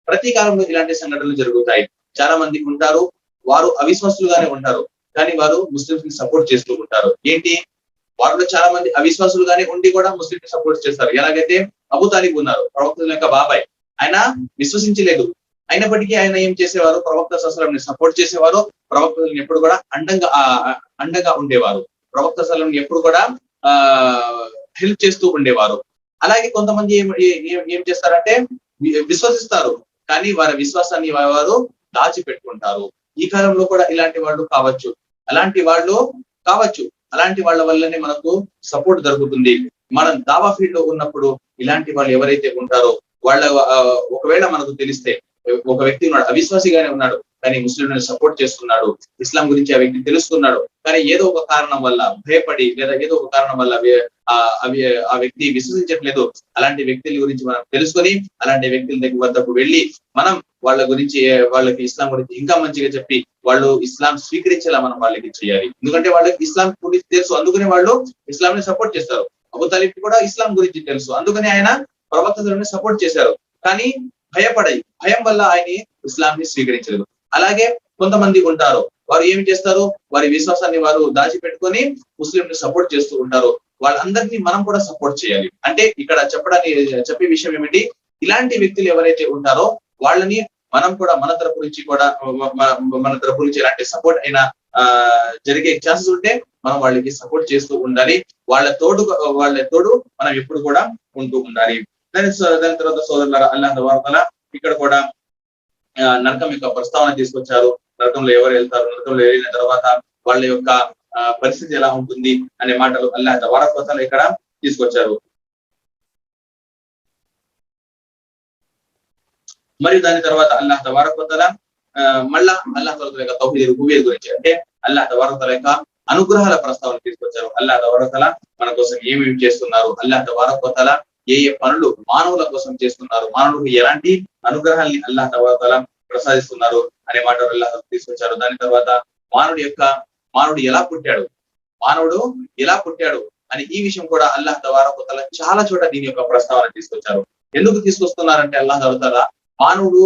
ప్రతి కాలంలో ఇలాంటి సంఘటనలు జరుగుతాయి. చాలా మంది ఉంటారు, వారు అవిశ్వాసులుగానే ఉంటారు, కానీ వారు ముస్లింస్ ని సపోర్ట్ చేస్తూ ఉంటారు. ఏంటి, వారిలో చాలా మంది అవిశ్వాసులుగానే ఉండి కూడా ముస్లిం ని సపోర్ట్ చేస్తారు. ఎలాగైతే అబూ తాలిబ్ ఉన్నారు, ప్రవక్త యొక్క బాబాయ్. ఆయన విశ్వసించలేదు, అయినప్పటికీ ఆయన ఏం చేసేవారు, ప్రవక్త సల్లల్లాహు అలైహి వసల్లం ని సపోర్ట్ చేసేవారు. ప్రవక్తలను ఎప్పుడు కూడా అండగా ఉండేవారు. ప్రవక్త సల్లల్లాహు అలైహి వసల్లం ఎప్పుడు కూడా హెల్ప్ చేస్తూ ఉండేవారు. అలాగే కొంతమంది ఏం చేస్తారంటే విశ్వసిస్తారు, కానీ వారి విశ్వాసాన్ని వారు దాచిపెట్టుకుంటారు. ఈ కాలంలో కూడా ఇలాంటి వాళ్ళు కావచ్చు, అలాంటి వాళ్ళ వల్లనే మనకు సపోర్ట్ దొరుకుతుంది. మనం దావా ఫీల్డ్ లో ఉన్నప్పుడు ఇలాంటి వాళ్ళు ఎవరైతే ఉంటారో వాళ్ళ ఒకవేళ మనకు తెలిస్తే, ఒక వ్యక్తి ఉన్నాడు, అవిశ్వాసిగానే ఉన్నాడు, కానీ ముస్లింలను సపోర్ట్ చేస్తున్నాడు, ఇస్లాం గురించి ఆ వ్యక్తి తెలుసుకున్నాడు, కానీ ఏదో ఒక కారణం వల్ల భయపడి లేదా ఏదో ఒక కారణం వల్ల ఆ వ్యక్తి విశ్వసించట్లేదు. అలాంటి వ్యక్తుల గురించి మనం తెలుసుకొని అలాంటి వ్యక్తుల దగ్గర వద్దకు వెళ్ళి మనం వాళ్ళ గురించి, వాళ్ళకి ఇస్లాం గురించి ఇంకా మంచిగా చెప్పి వాళ్ళు ఇస్లాం స్వీకరించేలా మనం వాళ్ళకి చేయాలి. ఎందుకంటే వాళ్ళకి ఇస్లాం గురించి తెలుసు, అందుకనే వాళ్ళు ఇస్లాం ని సపోర్ట్ చేస్తారు. అబూ తాలిబ్ కూడా ఇస్లాం గురించి తెలుసు, అందుకని ఆయన ప్రవక్తలను సపోర్ట్ చేశారు. కానీ భయం వల్ల ఆయన ఇస్లాం ని స్వీకరించలేదు. అలాగే కొంతమంది ఉంటారు, వారు ఏమి చేస్తారు, వారి విశ్వాసాన్ని వారు దాచిపెట్టుకొని ముస్లిం ని సపోర్ట్ చేస్తూ ఉంటారు. వాళ్ళందరినీ మనం కూడా సపోర్ట్ చేయాలి. అంటే ఇక్కడ చెప్పే విషయం ఏమిటి, ఇలాంటి వ్యక్తులు ఎవరైతే ఉంటారో వాళ్ళని మనం కూడా మన తరపు నుంచి ఎలాంటి సపోర్ట్ అయినా జరిగే ఛాన్సెస్ ఉంటే మనం వాళ్ళకి సపోర్ట్ చేస్తూ ఉండాలి. వాళ్ళ తోడు మనం ఎప్పుడు కూడా ఉంటూ ఉండాలి. దాని తర్వాత సోదరులారా, అల్లాహ్ తబారక తఆలా ఇక్కడ కూడా నరకం యొక్క ప్రస్తావన తీసుకొచ్చారు. నరకంలో ఎవరు వెళ్తారు, నరకంలో వెళ్ళిన తర్వాత వాళ్ళ యొక్క పరిస్థితి ఎలా ఉంటుంది అనే మాటలు అల్లాహ్ తబారక తఆలా ఇక్కడ తీసుకొచ్చారు. మరియు దాని తర్వాత అల్లాహ్ తబారక తఆలా మళ్ళా అల్లాహ్ తబారక యొక్క తౌహీద్ రుబూబియ్యత్ గురించి, అంటే అల్లాహ్ తబారక తఆలా యొక్క అనుగ్రహాల ప్రస్తావన తీసుకొచ్చారు. అల్లాహ్ తబారక తఆలా మన కోసం ఏమేమి చేస్తున్నారు, అల్లాహ్ తబారక తఆలా ఏ పనులు మానవుల కోసం చేస్తున్నారు, మానవులకు ఎలాంటి అనుగ్రహాన్ని అల్లాహ్ తబారక తఆలా ప్రసాదిస్తున్నారు అనే మాటలు అల్లాహ్ తీసుకొచ్చారు. దాని తర్వాత మానవుడు ఎలా పుట్టాడు అని ఈ విషయం కూడా అల్లాహ్ తబారక తఆలా చాలా చోట దీని యొక్క ప్రస్తావన తీసుకొచ్చారు. ఎందుకు తీసుకొస్తున్నారంటే అల్లాహ్ తబారక తఆలా మానవుడు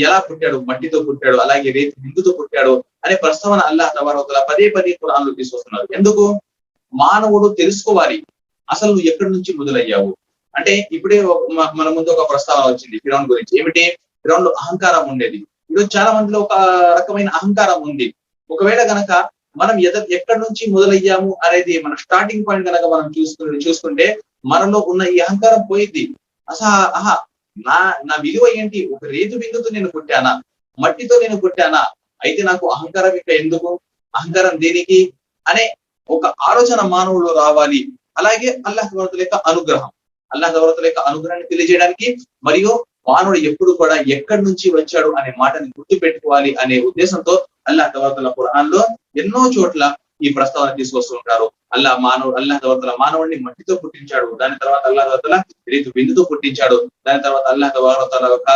ఎలా పుట్టాడు, మట్టితో పుట్టాడు, అలాగే రేతి బిందుతో పుట్టాడు అనే ప్రస్తావన అల్లాహ్ తబారక తఆలా పదే ఖురాన్లో తీసుకొస్తున్నారు. ఎందుకు, మానవుడు తెలుసుకోవాలి అసలు నువ్వు ఎక్కడి నుంచి మొదలయ్యావు. అంటే ఇప్పుడే మన ముందు ఒక ప్రస్తావన వచ్చింది ఫిరౌన్ గురించి. ఏమిటి, ఫిరౌన్ లో అహంకారం ఉండేది. ఈరోజు చాలా మందిలో ఒక రకమైన అహంకారం ఉంది. ఒకవేళ గనక మనం ఎక్కడి నుంచి మొదలయ్యాము అనేది మన స్టార్టింగ్ పాయింట్ కనుక మనం చూసుకుంటే మనలో ఉన్న ఈ అహంకారం పోయింది. నా విలువ ఏంటి, ఒక రేతు బిందుతో నేను పుట్టానా, మట్టితో నేను పుట్టానా, అయితే నాకు అహంకారం ఇక ఎందుకు, అహంకారం దేనికి అనే ఒక ఆలోచన మానవుల్లో రావాలి. అలాగే అల్లాహ్ తబారక తఆలా యొక్క అనుగ్రహాన్ని తెలియజేయడానికి, మరియు మానవుడు ఎప్పుడు కూడా ఎక్కడి నుంచి వచ్చాడు అనే మాటని గుర్తు పెట్టుకోవాలి అనే ఉద్దేశంతో అల్లాహ్ తబారక తఆలా ఖురాన్ లో ఎన్నో చోట్ల ఈ ప్రస్తావన తీసుకొస్తూ ఉంటారు. అల్లాహ్ తబారక తఆలా మానవుడిని మట్టితో పుట్టించాడు, దాని తర్వాత అల్లాహ్ తబారక తఆలా రేతు బిందుతో పుట్టించాడు, దాని తర్వాత అల్లాహ్ తబారక తఆలా ఒక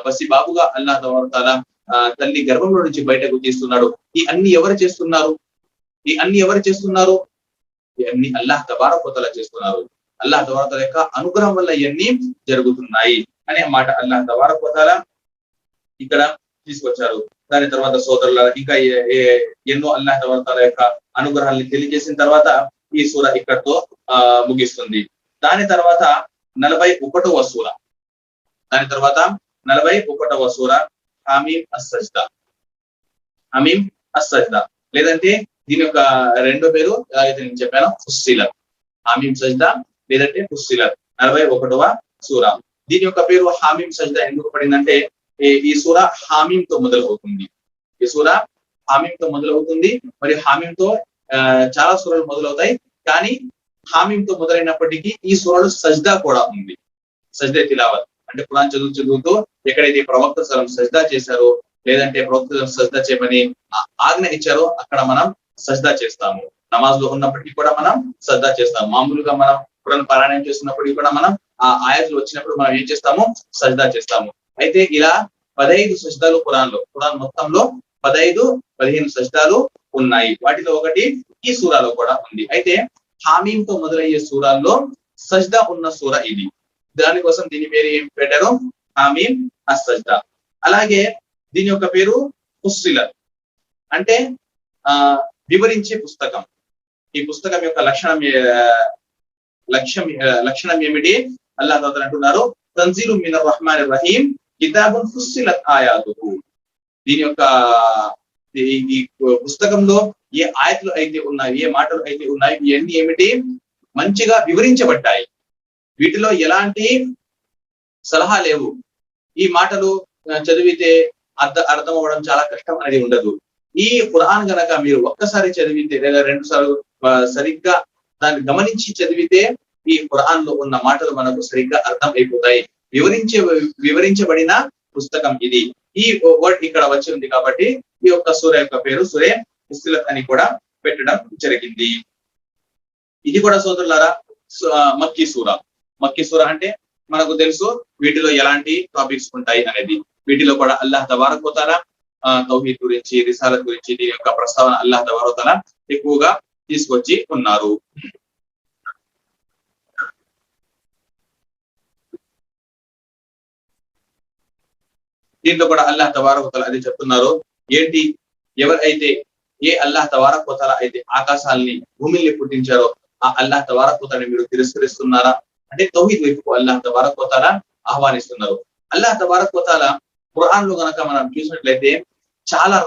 పసి బాబుగా అల్లాహ్ తబారక తఆలా తల్లి గర్భంలో నుంచి బయటకు తీస్తున్నాడు. ఈ అన్ని ఎవరు చేస్తున్నారు, ఈ అన్ని అల్లాహ్ తబారక తఆలా చేస్తున్నారు. అల్లాహ్ తబారక తఆలా యొక్క అనుగ్రహం వల్ల ఇవన్నీ జరుగుతున్నాయి అనే మాట అల్లాహ్ తబారక తఆలా ఇక్కడ తీసుకొచ్చారు. దాని తర్వాత సోదరులారా, ఇంకా ఎన్నో అల్లాహ్ తబారక తఆలా యొక్క అనుగ్రహాన్ని తెలియజేసిన తర్వాత ఈ సూర ఇక్కడితో ముగిస్తుంది. దాని తర్వాత 41వ సూర హమీమ్ అస్-సజ్దా, లేదంటే దీని యొక్క రెండో పేరు ఎలాగైతే నేను చెప్పాను ఫుస్సిలత్. హమీమ్ సజ్దా లేదంటే ఫుస్సిలత్ 41వ సూర. దీని యొక్క పేరు హామీమ్ సజ్దా ఎందుకు పడిందంటే ఈ సూర హామీమ్ తో మొదలవుతుంది. మరియు హామీమ్ తో చాలా సూరలు మొదలవుతాయి, కానీ హామీమ్ తో మొదలైనప్పటికీ ఈ సూరలో సజ్దా కూడా ఉంది. సజ్దా తిలావత్ అంటే ఖురాన్ చదువుతూ ఎక్కడైతే ప్రవక్త సల్లం సజ్దా చేశారో, లేదంటే ప్రవక్త సజ్దా చేయమని ఆజ్ఞ ఇచ్చారో అక్కడ మనం సజ్దా చేస్తాము. నమాజ్ లో ఉన్నప్పటికీ కూడా మనం సజ్దా చేస్తాము. మామూలుగా మనం ఖురాన్ పారాయణం చేస్తున్నప్పటికీ కూడా మనం ఆ ఆయతులు వచ్చినప్పుడు మనం ఏం చేస్తాము, సజ్దా చేస్తాము. అయితే ఇలా 15 సజ్దాలు ఖురాన్ మొత్తంలో 15 సజ్దాలు ఉన్నాయి. వాటిలో ఒకటి ఈ సూరాలో కూడా ఉంది. అయితే హామీం తో మొదలయ్యే సూరాల్లో సజ్దా ఉన్న సూర ఇది. దానికోసం దీని పేరు ఏం పెట్టారు? హామీం అస్-సజ్దా. అలాగే దీని యొక్క పేరు ఫుస్సిలత్, అంటే వివరించే పుస్తకం. ఈ పుస్తకం యొక్క లక్షణం ఏమిటి? అల్లాహ్ తాలా అంటున్నారు, తన్జీలు మినర్ రహ్మానిర్ రహీం కితాబున్ ఫుస్సిలత్ ఆయాతుహు. దీని యొక్క ఈ పుస్తకంలో ఏ ఆయతులు అయితే ఉన్నాయి, ఏ మాటలు అయితే ఉన్నాయి, ఇవన్నీ ఏమిటి? మంచిగా వివరించబడ్డాయి. వీటిలో ఎలాంటి సలహా లేవు. ఈ మాటలు చదివితే అర్థం అవ్వడం చాలా కష్టం అనేది ఉండదు. ఈ ఖురాన్ గనక మీరు ఒక్కసారి చదివితే లేదా 2 సార్లు సరిగ్గా దాన్ని గమనించి చదివితే ఈ ఖురాన్ లో ఉన్న మాటలు మనకు సరిగ్గా అర్థం అయిపోతాయి. వివరించబడిన పుస్తకం ఇది. ఈ వర్డ్ ఇక్కడ వచ్చి ఉంది కాబట్టి ఈ యొక్క సూర యొక్క పేరు సూరే ఫుస్సిలత్ అని కూడా పెట్టడం జరిగింది. ఇది కూడా సోదరులారా మక్కీ సూర. మక్కీ సూర అంటే మనకు తెలుసు వీటిలో ఎలాంటి టాపిక్స్ ఉంటాయి అనేది. వీటిలో కూడా అల్లాహ్ తబారక్ వ తఆలా తౌహీద్ గురించి, రిసాలత్ గురించి దీని యొక్క ప్రస్తావన అల్లాహ్ తబారక్ వ తఆలా ఎక్కువగా తీసుకొచ్చి ఉన్నారు. దీంట్లో కూడా అల్లాహ్ తబారక్ వ తఆలా అది చెప్తున్నారు. ఏంటి? ఎవరైతే ఏ అల్లాహ్ తబారక్ వ తఆలా అయితే ఆకాశాలని భూమిని పుట్టించారో ఆ అల్లాహ్ తబారక్ వ తఆలా మీరు తిరస్కరిస్తున్నారా అంటే తౌహీద్ వైపుకు అల్లాహ్ తబారక్ వ తఆలా ఆహ్వానిస్తున్నారు. అల్లాహ్ తబారక్ వ తఆలా ఖురాన్ లో గనక మనం చూసినట్లయితే చాలా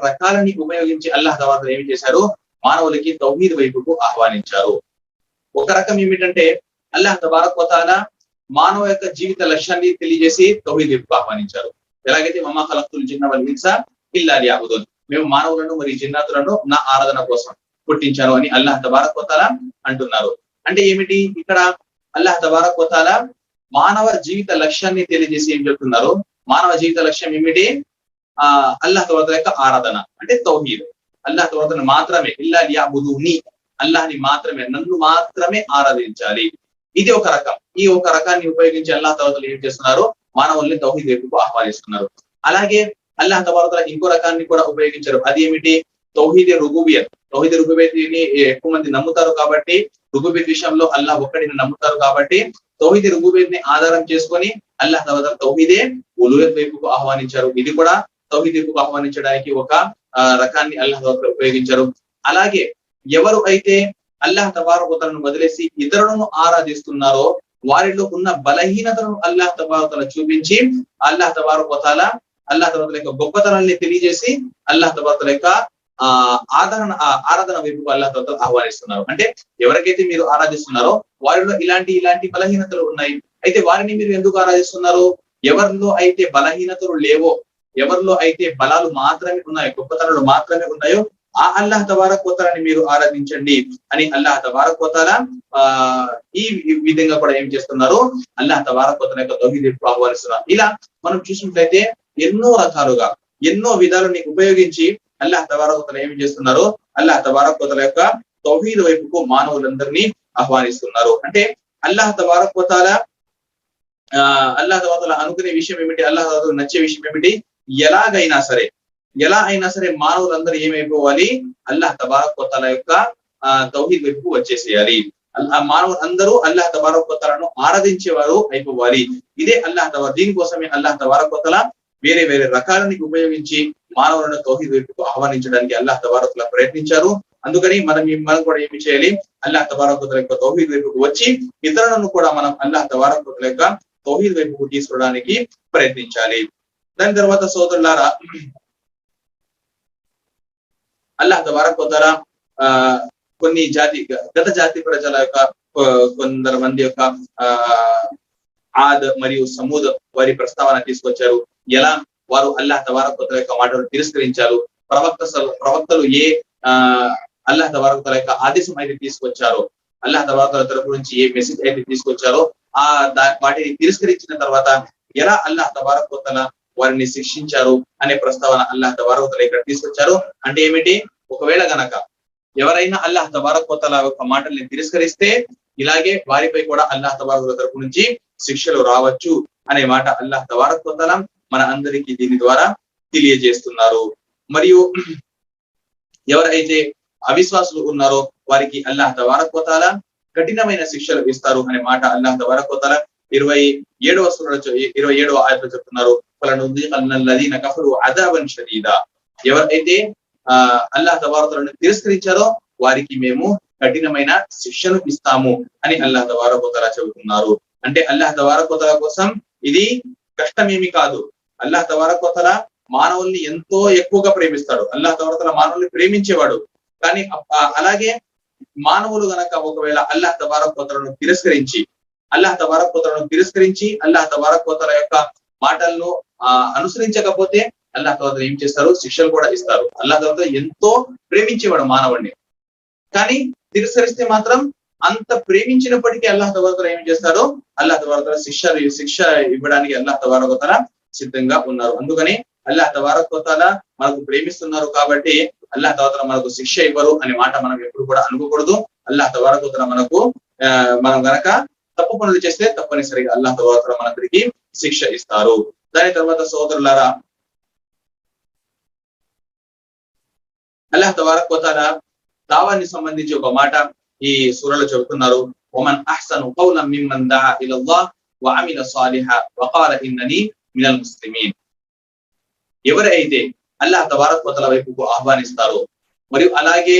రకాలని ఉపయోగించి అల్లాహ్ తబారక్ వ తఆలా ఏమి చేశారు? మానవులకి తౌహీద్ వైపుకు ఆహ్వానించారు. ఒక రకం ఏమిటంటే అల్లాహ్ తబారక్ వ తఆలా మానవ యొక్క జీవిత లక్ష్యాన్ని తెలియజేసి తౌహీద్ వైపుకు ఆహ్వానించారు. ఎలాగైతే మమా ఖలక్తుల్ జిన్న వల్ ఇన్స ఇల్లా లియఅబుదూన్, మేము మానవులను మరియు జిన్నాతులను నా ఆరాధన కోసం పుట్టించాను అని అల్లాహ్ తబారక్ వ తఆలా అంటున్నారు. అంటే ఏమిటి? ఇక్కడ అల్లాహ్ తబారక్ వ తఆలా మానవ జీవిత లక్ష్యాన్ని తెలియజేసి ఏం చెప్తున్నారు? మానవ జీవిత లక్ష్యం ఏమిటి? అల్లాహ్ తబారక్ వ తఆలా యొక్క ఆరాధన అంటే తౌహీద్. అల్లాహ్ తబారక్ వ తఆలా మాత్రమే, ఇల్లా లియఅబుదూని, అల్లాహ్ని మాత్రమే, నన్ను మాత్రమే ఆరాధించాలి. ఇది ఒక రకం. ఈ ఒక రకాన్ని ఉపయోగించి అల్లాహ్ తబారక్ వ తఆలా ఏం చేస్తున్నారు? మానవుల్ని తౌహీద్ వైపుకు ఆహ్వానిస్తున్నారు. అలాగే అల్లాహ్ తబారక్ వ తఆలా ఇంకో రకాన్ని కూడా ఉపయోగించారు. అది ఏమిటి? తౌహీద్ రుబూబియత్. తౌహీద్ రుబూబియత్ని ఎక్కువ మంది నమ్ముతారు కాబట్టి, రుబూబియత్ విషయంలో అల్లాహ్ ఒక్కడిని నమ్ముతారు కాబట్టి తౌహీద్ రుబూబియత్ని ఆధారం చేసుకొని అల్లాహ్ తబారక్ వ తఆలా తౌహీదే ఉలూహియత్ వైపుకు ఆహ్వానించారు. ఇది కూడా తౌహీద్ వైపుకు ఆహ్వానించడానికి ఒక రకాన్ని అల్లాహ్ తబారక్ వ తఆలా ఉపయోగించారు. అలాగే ఎవరు అయితే అల్లాహ్ తబారక్ వ తఆలాను వదిలేసి ఇతరులను ఆరాధిస్తున్నారో వారిలో ఉన్న బలహీనతను అల్లాహ్ తబారక్ వ తఆలా చూపించి అల్లాహ్ తబారక్ వ తఆలా యొక్క గొప్పతనాన్ని తెలియజేసి అల్లాహ్ తబారక్ వ తఆలా యొక్క ఆరాధన వైపుకు అల్లాహ్ తబారక్ వ తఆలా ఆహ్వానిస్తున్నారు. అంటే ఎవరికైతే మీరు ఆరాధిస్తున్నారో వారిలో ఇలాంటి బలహీనతలు ఉన్నాయి. అయితే వారిని మీరు ఎందుకు ఆరాధిస్తున్నారు? ఎవరిలో అయితే బలహీనతలు లేవో, ఎవరిలో అయితే బలాలు మాత్రమే ఉన్నాయో, గొప్పతనాలు మాత్రమే ఉన్నాయో ఆ అల్లాహ్ తబారక్ వ తఆలాని మీరు ఆరాధించండి అని అల్లాహ్ తబారక్ వ తఆలా ఈ విధంగా కూడా ఏం చేస్తున్నారు? అల్లాహ్ తబారక్ వ తఆలా యొక్క తౌహీద్ వైపుకు ఆహ్వానిస్తున్నారు. ఇలా మనం చూసినట్లయితే ఎన్నో రకాలుగా, ఎన్నో విధాలని ఉపయోగించి అల్లాహ్ తబారక్ వ తఆలా ఏం చేస్తున్నారు? అల్లాహ్ తబారక్ వ తఆలా యొక్క తౌహీద్ వైపుకు మానవులందరినీ ఆహ్వానిస్తున్నారు. అంటే అల్లాహ్ తబారక్ వ తఆలా అనుకునే విషయం ఏమిటి? అల్లాహ్ తబారక్ నచ్చే విషయం ఏమిటి? ఎలా అయినా సరే మానవులందరూ ఏమైపోవాలి? అల్లాహ్ తబారక్ వ తఆలా యొక్క తౌహీద్ వైపుకు వచ్చేసేయాలి. మానవులు అందరూ అల్లాహ్ తబారక్ వ తఆలాను ఆరాధించేవారు అయిపోవాలి. ఇదే దీనికోసమే అల్లాహ్ తబారక్ వ తఆలా వేరే రకాలని ఉపయోగించి మానవులను తౌహీద్ వైపుకు ఆహ్వానించడానికి అల్లాహ్ తబారక్ వ తఆలా ప్రయత్నించారు. అందుకని మనం కూడా ఏమి చేయాలి? అల్లాహ్ తబారక్ వ తఆలా యొక్క తౌహీద్ వైపుకు వచ్చి ఇతరులను కూడా మనం అల్లాహ్ తబారక్ వ తఆలా యొక్క తౌహీద్ వైపుకు తీసుకోవడానికి ప్రయత్నించాలి. దాని తర్వాత సోదరులారా, అల్లాహ్ తబారక్ వ తఆలా కొన్ని గత జాతి ప్రజల యొక్క కొందరు మంది యొక్క ఆద్ మరియు సమూద్ వారి ప్రస్తావన తీసుకొచ్చారు. ఎలా వారు అల్లాహ్ తబారక్ వ తఆలా యొక్క మాటలు తిరస్కరించారు. ప్రవక్తలు ఏ అల్లాహ్ తబారక్ వ తఆలా యొక్క ఆదేశం అయితే తీసుకొచ్చారో, అల్లాహ్ తబారక్ వ తఆలా తరపు నుంచి ఏ మెసేజ్ అయితే తీసుకొచ్చారో వాటిని తిరస్కరించిన తర్వాత ఎలా అల్లాహ్ తబారక్ వ తఆలా వారిని శిక్షించారు అనే ప్రస్తావన అల్లాహ్ తబారక్ వ తఆలా ఇక్కడ తీసుకొచ్చారు. అంటే ఏమిటి? ఒకవేళ గనక ఎవరైనా అల్లాహ్ తబారక్ వ తఆలా యొక్క మాటల్ని తిరస్కరిస్తే ఇలాగే వారిపై కూడా అల్లాహ్ తబారక్ వ తఆలా తరపు నుంచి శిక్షలు రావచ్చు అనే మాట అల్లాహ్ తబారక్ వ తఆలా మన అందరికీ దీని ద్వారా తెలియజేస్తున్నారు. మరియు ఎవరైతే అవిశ్వాసులు ఉన్నారో వారికి అల్లాహ్ తబారక్ వ తఆలా కఠినమైన శిక్షలు ఇస్తారు అనే మాట అల్లాహ్ తబారక్ వ తఆలా 27వ సూరాలో 27వ ఆయతలో చెప్తున్నారు. ఫలనుదీఖన్నల్లదీన కఫరు అదాబన్ షదీదా. ఎవరైతే అల్లాహ్ తబారక్ వ తఆలాను తిరస్కరించారో వారికి మేము కఠినమైన శిక్షను ఇస్తాము అని అల్లాహ్ తబారక్ వ తఆలా చెబుతున్నారు. అంటే అల్లాహ్ తబారక్ వ తఆలా కోసం ఇది కష్టమేమి కాదు. అల్లాహ్ తబారక్ వ తఆలా మానవుల్ని ఎంతో ఎక్కువగా ప్రేమిస్తాడు. అల్లాహ్ తబారక్ వ తఆలా మానవుల్ని ప్రేమించేవాడు. కానీ అలాగే మానవులు గనక ఒకవేళ అల్లాహ్ తబారక్ వ తఆలాను తిరస్కరించి అల్లాహ్ తబారక్ వ తఆలా యొక్క మాటలను అనుసరించకపోతే అల్లాహ్ తబారక్ వ తఆలా ఏం చేస్తారు? శిక్షలు కూడా ఇస్తారు. అల్లాహ్ తబారక్ వ తఆలా ఎంతో ప్రేమించేవాడు మానవుడిని. కానీ తిరస్కరిస్తే మాత్రం అంత ప్రేమించినప్పటికీ అల్లాహ్ తబారక్ వ తఆలా ఏం చేస్తారో అల్లాహ్ తబారక్ వ తఆలా శిక్ష ఇవ్వడానికి అల్లాహ్ తబారక్ వ తఆలా సిద్ధంగా ఉన్నారు. అందుకని అల్లాహ్ తబారక్ వ తఆలా మనకు ప్రేమిస్తున్నారు కాబట్టి అల్లాహ్ తబారక్ వ తఆలా మనకు శిక్ష ఇవ్వరు అనే మాట మనం ఎప్పుడు కూడా అనుకోకూడదు. అల్లాహ్ తబారక్ వ తఆలా మనం గనక తప్పు పనులు చేస్తే తప్పనిసరిగా అల్లాహ్ తబారక్ వ తఆలా మనకి శిక్ష ఇస్తారు. దాని తర్వాత సోదరులారా, అల్లాహ్ తబారక్ వ తఆలా దావాని సంబంధించి ఒక మాట ఈ సూరాలో చెబుతున్నారు. వమన్ అహ్సను ఖౌలం మిమ్మన్ దఅ ఇలల్లాహ్ వ అమిల సాలిహా వ ఖాల ఇన్ననీ మినల్ ముస్లిమీన్. ఎవరైతే అల్లాహ్ తబారక్ వ తఆలా వైపుకు ఆహ్వానిస్తారో మరియు అలాగే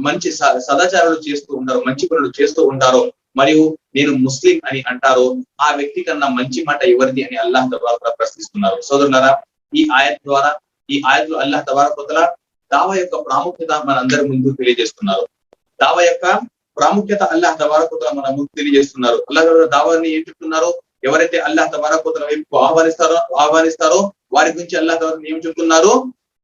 మంచి సదాచారాలు చేస్తూ ఉంటారో, మంచి పనులు చేస్తూ ఉంటారో, మరియు నేను ముస్లిం అని అంటారో ఆ వ్యక్తి కన్నా మంచి మాట ఎవరిది అని అల్లాహ్ తబారక్ వ తఆలా ప్రశ్నిస్తున్నారు. సోదరులారా, ఈ ఆయత్ ద్వారా ఈ ఆయత్లో అల్లాహ్ తబారక్ వ తఆలా దావా యొక్క ప్రాముఖ్యత మనందరి ముందు తెలియజేస్తున్నారు. దావా యొక్క ప్రాముఖ్యత అల్లాహ్ తబారక్ వ తఆలా మన ముందు తెలియజేస్తున్నారు. అల్లాహ్ దావాని ఏం చెప్తున్నారు? ఎవరైతే అల్లాహ్ తబారక్ వ తఆలా వైపు ఆహ్వానిస్తారో వారి గురించి అల్లాహ్ తబారక్ ఏం చెప్తున్నారు?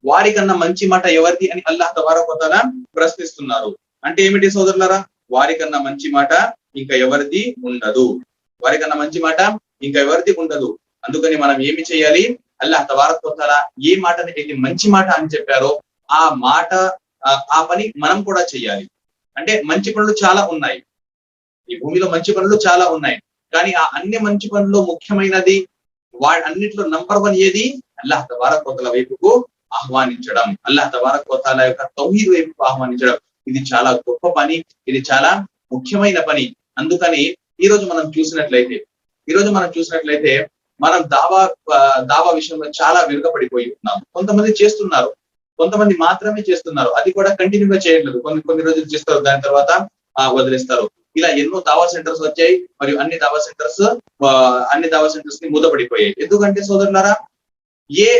వారికన్నా మంచి మాట ఎవరిది అని అల్లాహ్ తబారక్ వ తఆలా ప్రశ్నిస్తున్నారు. అంటే ఏమిటి సోదరులారా? వారికన్నా మంచి మాట ఇంకా ఎవరిది ఉండదు. వారికన్నా మంచి మాట ఇంకా ఎవరిది ఉండదు. అందుకని మనం ఏమి చేయాలి? అల్లాహ్ తబారక్ వ తఆలా ఏ మాటని అయితే మంచి మాట అని చెప్పారో ఆ మాట ఆ పని మనం కూడా చేయాలి. అంటే మంచి పనులు చాలా ఉన్నాయి, ఈ భూమిలో మంచి పనులు చాలా ఉన్నాయి. కానీ ఆ అన్ని మంచి పనుల్లో ముఖ్యమైనది అన్నిట్లో నంబర్ 1 ఏది? అల్లాహ్ తబారక్ వ తఆలా వైపుకు ఆహ్వానించడం, అల్లాహ్ తబారక్ వ తఆలా యొక్క తౌహీద్ వైపుకు ఆహ్వానించడం. ఇది చాలా గొప్ప పని, ఇది చాలా ముఖ్యమైన పని. అందుకని ఈ రోజు మనం చూసినట్లయితే మనం దావా విషయంలో చాలా వెనుకబడిపోయి ఉన్నాం. కొంతమంది చేస్తున్నారు, కొంతమంది మాత్రమే చేస్తున్నారు. అది కూడా కంటిన్యూగా చేయట్లేదు. కొన్ని రోజులు చేస్తారు, దాని తర్వాత వదిలేస్తారు. ఇలా ఎన్నో దావా సెంటర్స్ వచ్చాయి మరియు అన్ని దావా సెంటర్స్ ని మూతపడిపోయాయి. ఎందుకంటే సోదరులారా, ఏ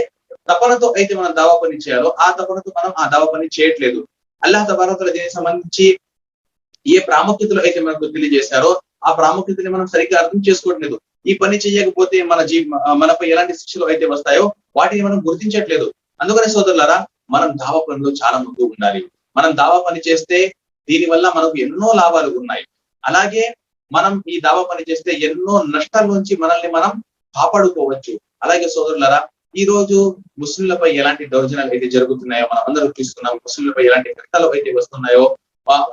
తపనతో అయితే మనం దావా పని చేయాలో ఆ తపనతో మనం ఆ దావా పని చేయట్లేదు. అల్లాహ్ తబారక్ వ తఆలా దీనికి సంబంధించి ఏ ప్రాముఖ్యతలు అయితే మనకు తెలియజేశారో ఆ ప్రాముఖ్యతని మనం సరిగ్గా అర్థం చేసుకోవట్లేదు. ఈ పని చేయకపోతే మనపై ఎలాంటి శిక్షలు అయితే వస్తాయో వాటిని మనం గుర్తించట్లేదు. అందుకనే సోదరులారా, మనం దావా పనిలో చాలా ముందు ఉండాలి. మనం దావా పని చేస్తే దీని వల్ల మనకు ఎన్నో లాభాలు ఉన్నాయి. అలాగే మనం ఈ దావా పని చేస్తే ఎన్నో నష్టాల నుంచి మనల్ని మనం కాపాడుకోవచ్చు. అలాగే సోదరులారా, ఈ రోజు ముస్లింలపై ఎలాంటి దౌర్జన్యాలు అయితే జరుగుతున్నాయో మనం అందరూ చూస్తున్నాం. ముస్లింలపై ఎలాంటి కష్టాలు అయితే వస్తున్నాయో,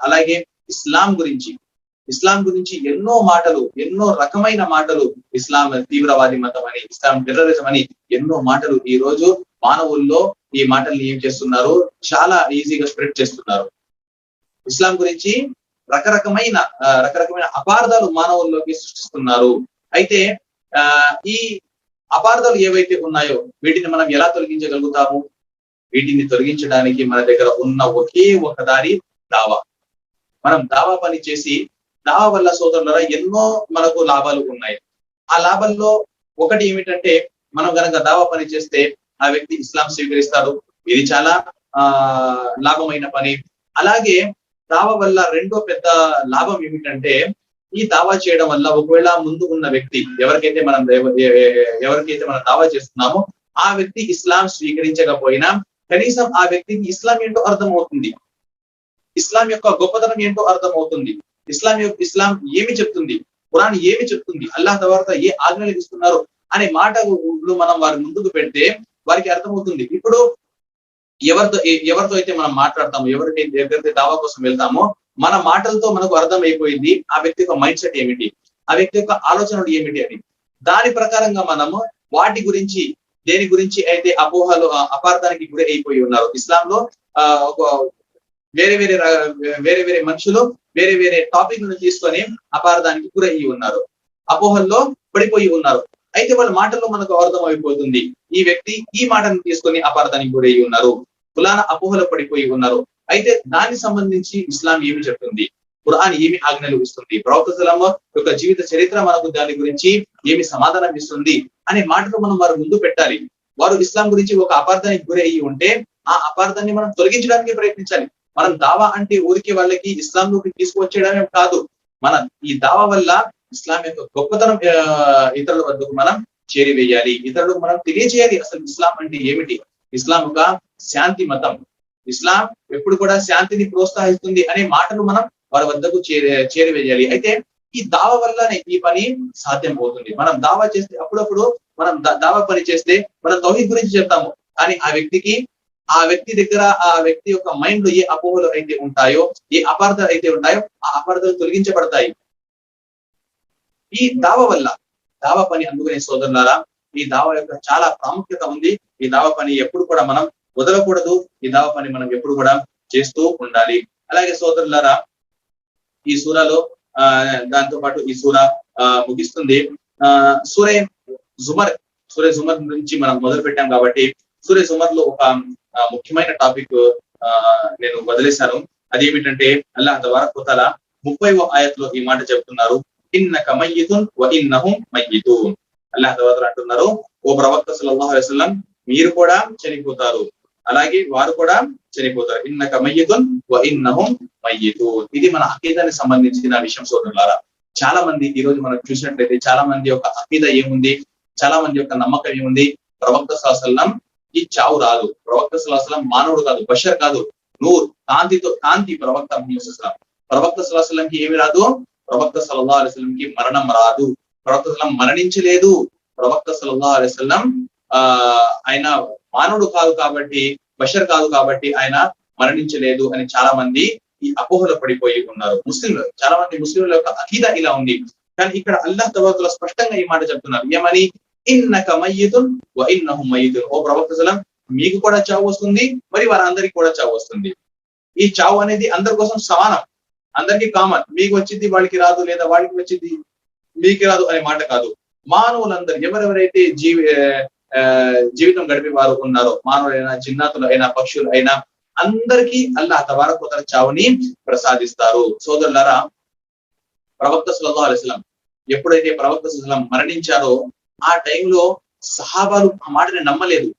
అలాగే ఇస్లాం గురించి ఎన్నో మాటలు, ఎన్నో రకమైన మాటలు, ఇస్లాం తీవ్రవాది మతం అని, ఇస్లాం టెర్రరిజం అని ఎన్నో మాటలు ఈ రోజు మానవుల్లో ఈ మాటల్ని ఏం చేస్తున్నారు? చాలా ఈజీగా స్ప్రెడ్ చేస్తున్నారు. ఇస్లాం గురించి రకరకమైన అపార్థాలు మానవుల్లోకి సృష్టిస్తున్నారు. అయితే ఈ అపార్థాలు ఏవైతే ఉన్నాయో వీటిని మనం ఎలా తొలగించగలుగుతాము? వీటిని తొలగించడానికి మన దగ్గర ఉన్న ఒకే ఒక దారి దావా. మనం దావా పని చేసి దావా వల్ల సోదరులారా ఎన్నో మనకు లాభాలు ఉన్నాయి. ఆ లాభాల్లో ఒకటి ఏమిటంటే, మనం గనక దావా పని చేస్తే ఆ వ్యక్తి ఇస్లాం స్వీకరిస్తాడు. ఇది చాలా లాభమైన పని. అలాగే దావా వల్ల రెండో పెద్ద లాభం ఏమిటంటే, ఈ దావా చేయడం వల్ల ఒకవేళ ముందు ఉన్న వ్యక్తి ఎవరికైతే మనం దావా చేస్తున్నామో ఆ వ్యక్తి ఇస్లాం స్వీకరించకపోయినా కనీసం ఆ వ్యక్తికి ఇస్లాం ఏంటో అర్థమవుతుంది. ఇస్లాం యొక్క గొప్పతనం ఏంటో అర్థమవుతుంది. ఇస్లాం ఏమి చెప్తుంది, ఖురాన్ ఏమి చెప్తుంది, అల్లాహ్ తబారక్ వ తఆలా ఏ ఆజ్ఞలు ఇస్తున్నారు అనే మాటలు మనం వారి ముందుకు పెడితే వారికి అర్థమవుతుంది. ఇప్పుడు ఎవరితో అయితే మనం మాట్లాడతామో, ఎవరైతే దావా కోసం వెళ్తామో మన మాటలతో మనకు అర్థం అయిపోయింది ఆ వ్యక్తి యొక్క మైండ్ సెట్ ఏమిటి, ఆ వ్యక్తి యొక్క ఆలోచనలు ఏమిటి అని. దాని ప్రకారంగా మనము వాటి గురించి దేని గురించి అయితే అపోహలు అపార్థానికి గురి అయిపోయి ఉన్నారు. ఇస్లాంలో వేరే వేరే వేరే వేరే మనుషులు వేరే వేరే టాపిక్లను తీసుకొని అపార్థానికి గురయ్యి ఉన్నారు, అపోహల్లో పడిపోయి ఉన్నారు. అయితే వాళ్ళ మాటల్లో మనకు అర్థం అయిపోతుంది, ఈ వ్యక్తి ఈ మాటను తీసుకొని అపార్థానికి గురయ్యి ఉన్నారు, ఫలానా అపోహలో పడిపోయి ఉన్నారు. అయితే దానికి సంబంధించి ఇస్లాం ఏమి చెప్తుంది, ఖురాన్ ఏమి ఆజ్ఞలు ఇస్తుంది, ప్రవక్త సల్లల్లాహు యొక్క జీవిత చరిత్ర మనకు దాని గురించి ఏమి సమాధానం ఇస్తుంది అనే మాటలు మనం వారి ముందు పెట్టాలి. వారు ఇస్లాం గురించి ఒక అపార్థానికి గురి అయ్యి ఉంటే ఆ అపార్థాన్ని మనం తొలగించడానికి ప్రయత్నించాలి. మనం దావా అంటే ఊరికి వాళ్ళకి ఇస్లాంలోకి తీసుకువచ్చేయడమే కాదు, మన ఈ దావా వల్ల ఇస్లాం యొక్క గొప్పతనం ఇతరుల వద్దకు మనం చేరివేయాలి, ఇతరులకు మనం తెలియజేయాలి అసలు ఇస్లాం అంటే ఏమిటి. ఇస్లాం ఒక శాంతి మతం, ఇస్లాం ఎప్పుడు కూడా శాంతిని ప్రోత్సహిస్తుంది అనే మాటలు మనం వారి వద్దకు చేరివేయాలి. అయితే ఈ దావా వల్లనే ఈ పని సాధ్యం అవుతుంది. మనం దావా చేస్తే అప్పుడప్పుడు మనం దావా పని చేస్తే మనం తౌహీద్ గురించి చెప్తాము, కానీ ఆ వ్యక్తి దగ్గర ఆ వ్యక్తి యొక్క మైండ్ లో ఏ అపోహలు అయితే ఉంటాయో, ఏ అపార్థాలు అయితే ఉంటాయో ఆ అపార్థాలు తొలగించబడతాయి ఈ దావా వల్ల. దావా పని అందుకనే సోదరులారా, ఈ దావా యొక్క చాలా ప్రాముఖ్యత ఉంది. ఈ దావా పని ఎప్పుడు కూడా మనం వదలకూడదు, ఈ దావా పని మనం ఎప్పుడు కూడా చేస్తూ ఉండాలి. అలాగే సోదరులారా, ఈ సూరాలో దాంతో పాటు ఈ సూర ముగిస్తుంది. సూరే జుమర్ నుంచి మనం మొదలు పెట్టాం కాబట్టి సూరే జుమర్ లో ఒక ముఖ్యమైన టాపిక్ నేను వదిలేశాను. అదేమిటంటే అల్లాహ్ తబారక వ తఆలా 30వ ఆయత్లో ఈ మాట చెప్తున్నారు, ఇన్నక మయ్యితున్ వ ఇన్నహుం మయ్యితూన్. అల్లాహ్ తబారక వ తఆలా అంటున్నారు, ఓ ప్రవక్త సల్లల్లాహు అలైహి వసల్లం మీరు కూడా చనిపోతారు, అలాగే వారు కూడా చనిపోతారు. ఇన్నక మయ్యితున్ వ ఇన్నహుం మయ్యితూన్. ఇది మన అకీదానికి సంబంధించిన విషయం సోదరులారా. చాలా మంది ఈ రోజు మనం చూసినట్లయితే చాలా మంది యొక్క అకీదా ఏముంది, చాలా మంది యొక్క నమ్మకం ఏముంది, ప్రవక్త సల్లల్లాహు అలైహి వసల్లం ఈ చావు రాదు, ప్రవక్త సల్లల్లాహు అలైహి వసల్లం మానవుడు కాదు, బషర్ కాదు, నూర్ కాంతి ప్రవక్త ముహమ్మద్ సల్లల్లాహు అలైహి వసల్లం. ప్రవక్త సల్లల్లాహు అలైహి వసల్లంకి ఏమి రాదు, ప్రవక్త సల్లల్లాహు అలైహి వసల్లంకి మరణం రాదు, ప్రవక్త సల్లల్లాహు మరణించలేదు, ప్రవక్త సల్లల్లాహు అలైహి వసల్లం ఆయన మానవుడు కాదు కాబట్టి, బషర్ కాదు కాబట్టి ఆయన మరణించలేదు అని చాలా మంది ఈ అపోహలో పడిపోయి ఉన్నారు. చాలా మంది ముస్లింల యొక్క అకీదా ఇలా ఉంది. కానీ ఇక్కడ అల్లాహ్ తబారక వ తఆలా స్పష్టంగా ఈ మాట చెప్తున్నారు, ఏమని, ఇన్నక మయ్యితున్ వ ఇన్నహుం మయ్యితూన్. ఓ ప్రవక్త సల్లల్లాహు అలైహి వసల్లం మీకు కూడా చావు వస్తుంది, మరి వారందరికీ కూడా చావు వస్తుంది. ఈ చావు అనేది అందరి కోసం సమానం, అందరికీ కామన్. మీకు వచ్చింది వాళ్ళకి రాదు, లేదా వాళ్ళకి వచ్చింది మీకు రాదు అనే మాట కాదు. మానవులందరూ ఎవరెవరైతే జీవితం గడిపే వారు ఉన్నారో, మానవులైనా జిన్నాతులు అయినా పక్షులు అయినా అందరికీ అల్లాహ్ తబారక వ తఆలా చావుని ప్రసాదిస్తారు. సోదరులారా, ప్రవక్త సల్లల్లాహు అలైహి వసల్లం ఎప్పుడైతే ప్రవక్త సల్లల్లాహు అలైహి వసల్లం మరణించారో ఆ టైంలో సహాబాలు ఆ మాటని నమ్మలేదు.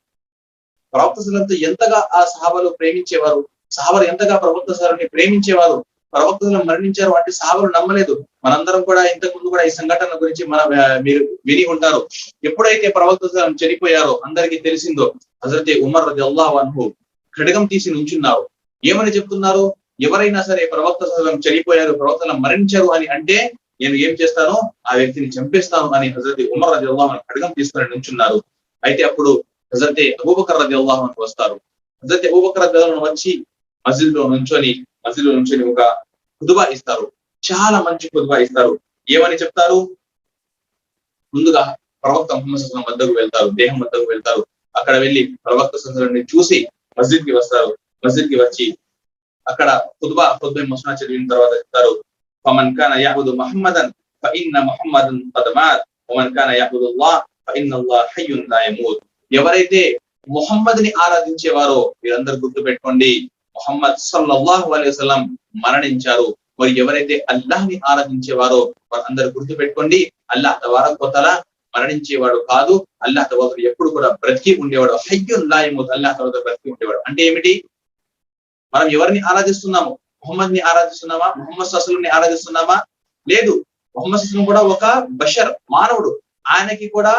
ప్రవక్త సల్లల్లాహు అలైహి వసల్లంతో ఎంతగా ఆ సహాబాలు ప్రేమించేవారు, సహాబాలు ఎంతగా ప్రవక్త సల్లల్లాహు అలైహి వసల్లం ప్రేమించేవారు. ప్రవక్త సల్లల్లాహు అలైహి వసల్లం మరణించారు అంటే సహాబాలు నమ్మలేదు. మనందరం కూడా ఇంతకు ముందు కూడా ఈ సంఘటన గురించి మీరు విని ఉంటారు. ఎప్పుడైతే ప్రవక్త సల్లల్లాహు అలైహి వసల్లం చనిపోయారో అందరికీ తెలిసిందో, హజరత్ ఉమర్ రదియల్లాహు అన్హు ఖడ్గం తీసి నుంచున్నారు. ఏమని చెప్తున్నారు, ఎవరైనా సరే ప్రవక్త సల్లల్లాహు అలైహి వసల్లం చనిపోయారు, ప్రవక్త సల్లల్లాహు అలైహి వసల్లం మరణించారు అని అంటే నేను ఏం చేస్తాను, ఆ వ్యక్తిని చంపేస్తాను అని హజరత్ ఉమర్ రదియల్లాహు అన్హు ఖడ్గం తీసుకొని నుంచున్నారు. అయితే అప్పుడు హజరత్ అబూబకర్ రదియల్లాహు అన్హు వస్తారు. హజరత్ అబూబకర్ రదియల్లాహు అన్హు వచ్చి మస్జిద్ లో నుంచొని ఒక ఖుతుబా ఇస్తారు. చాలా మంచి ఖుతుబా ఇస్తారు. ఏమని చెప్తారు, ముందుగా ప్రవక్త ముహమ్మద్ సల్లల్లాహు అలైహి వసల్లం వద్దకు వెళ్తారు, దేహం వద్దకు వెళ్తారు. అక్కడ వెళ్లి ప్రవక్త సల్లల్లాహు అలైహి వసల్లం చూసి మస్జిద్ కి వస్తారు. మస్జిద్ కి వచ్చి అక్కడ ఖుతుబా మస్నా చదివిన తర్వాత చెప్తారు, ఫమన్ కాన యఅబుదు ముహమ్మదన్ ఫఇన్న ముహమ్మదన్ ఖద్ మాత్ వమన్ కాన యఅబుదుల్లాహ్ ఫఇన్నల్లాహ హయ్యున్ లా యమూత్. ఎవరైతే ముహమ్మద్ ని ఆరాధించేవారో మీరందరూ గుర్తు పెట్టుకోండి, ముహమ్మద్ సల్లల్లాహు అలైహి వసల్లం మరణించారు. మరి ఎవరైతే అల్లాహ్ ని ఆరాధించేవారో వారందరూ గుర్తు పెట్టుకోండి, అల్లాహ్ తబారక వ తఆలా మరణించేవాడు కాదు, అల్లాహ్ తబారక వ తఆలా ఎప్పుడు కూడా బ్రతికి ఉండేవాడు. హయ్యున్ లా యమూత్, అల్లాహ్ తబారక వ తఆలా బ్రతికి ఉండేవాడు. అంటే ఏమిటి, మనం ఎవరిని ఆరాధిస్తున్నాము, ముహమ్మద్ ని ఆరాధిస్తున్నామా, ముహమ్మద్ సల్లల్లాహు అలైహి వసల్లం ని ఆరాధిస్తున్నామా? లేదు. ముహమ్మద్ సల్లల్లాహు అలైహి వసల్లం కూడా ఒక బషర్, మానవుడు. ఆయనకి కూడా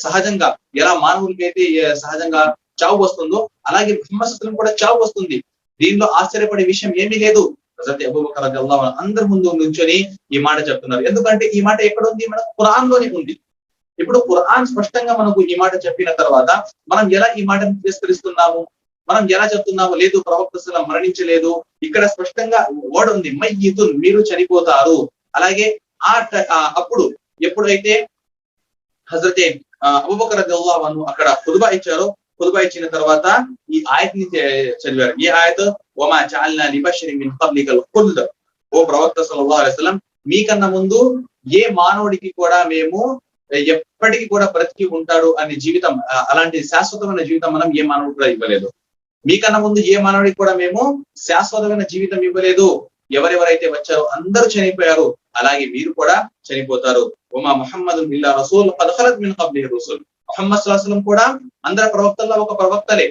సహజంగా ఎలా మానవులకి అయితే సహజంగా చావు వస్తుందో అలాగే ముహమ్మద్ సల్లల్లాహు అలైహి వసల్లం కూడా చావు వస్తుంది. దీనిలో ఆశ్చర్యపడే విషయం ఏమీ లేదు. హజరత్ అబూబకర్ రదియల్లాహు అన్హు అందరి ముందు నుంచొని ఈ మాట చెప్తున్నారు. ఎందుకంటే ఈ మాట ఎక్కడ ఉంది, మన ఖురాన్ లోనే ఉంది. ఇప్పుడు ఖురాన్ స్పష్టంగా మనకు ఈ మాట చెప్పిన తర్వాత మనం ఎలా ఈ మాటను తిరస్కరిస్తున్నాము, మనం ఎలా చెప్తున్నాము, లేదు ప్రవక్త సల్లల్లాహు అలైహి వసల్లం మరణించలేదు, ఇక్కడ స్పష్టంగా వర్డ్ ఉంది, మయ్యితున్, మీరు చనిపోతారు. అలాగే అప్పుడు ఎప్పుడైతే హజరత్ అబూబకర్ రలియల్లాహు అన్హు అక్కడ ఖుతుబా ఇచ్చారు. ఖుతుబా ఇచ్చిన తర్వాత ఈ ఆయత్ ని చదివారు. ఈ ఆయత్ వమా జఅల్నా లిబషరిన్ మిన్ ఖబ్లికల్ ఖుల్ద్, ఓ ప్రవక్త సల్లల్లాహు అలైహి వసల్లం మీకన్నా ముందు ఏ మానవుడికి కూడా మేము ఎప్పటికీ కూడా బ్రతికి ఉంటాడు అనే జీవితం, అలాంటి శాశ్వతమైన జీవితం మనం ఏ మానవుడు కూడా ఇవ్వలేదు. మీకన్నా ముందు ఏ మానవుడికి కూడా మేము శాశ్వతమైన జీవితం ఇవ్వలేదు. ఎవరెవరైతే వచ్చారో అందరూ చనిపోయారు, అలాగే మీరు కూడా చనిపోతారు. ఉమా ముహమ్మదున్ ఇల్లా రసూల్ ఖద్ ఖలత్ మిన్ ఖబ్లిహి రసూల్, ముహమ్మద్ సల్లల్లాహు అలైహి వసల్లం కూడా అందరి ప్రవక్తల్లో ఒక ప్రవక్తలే.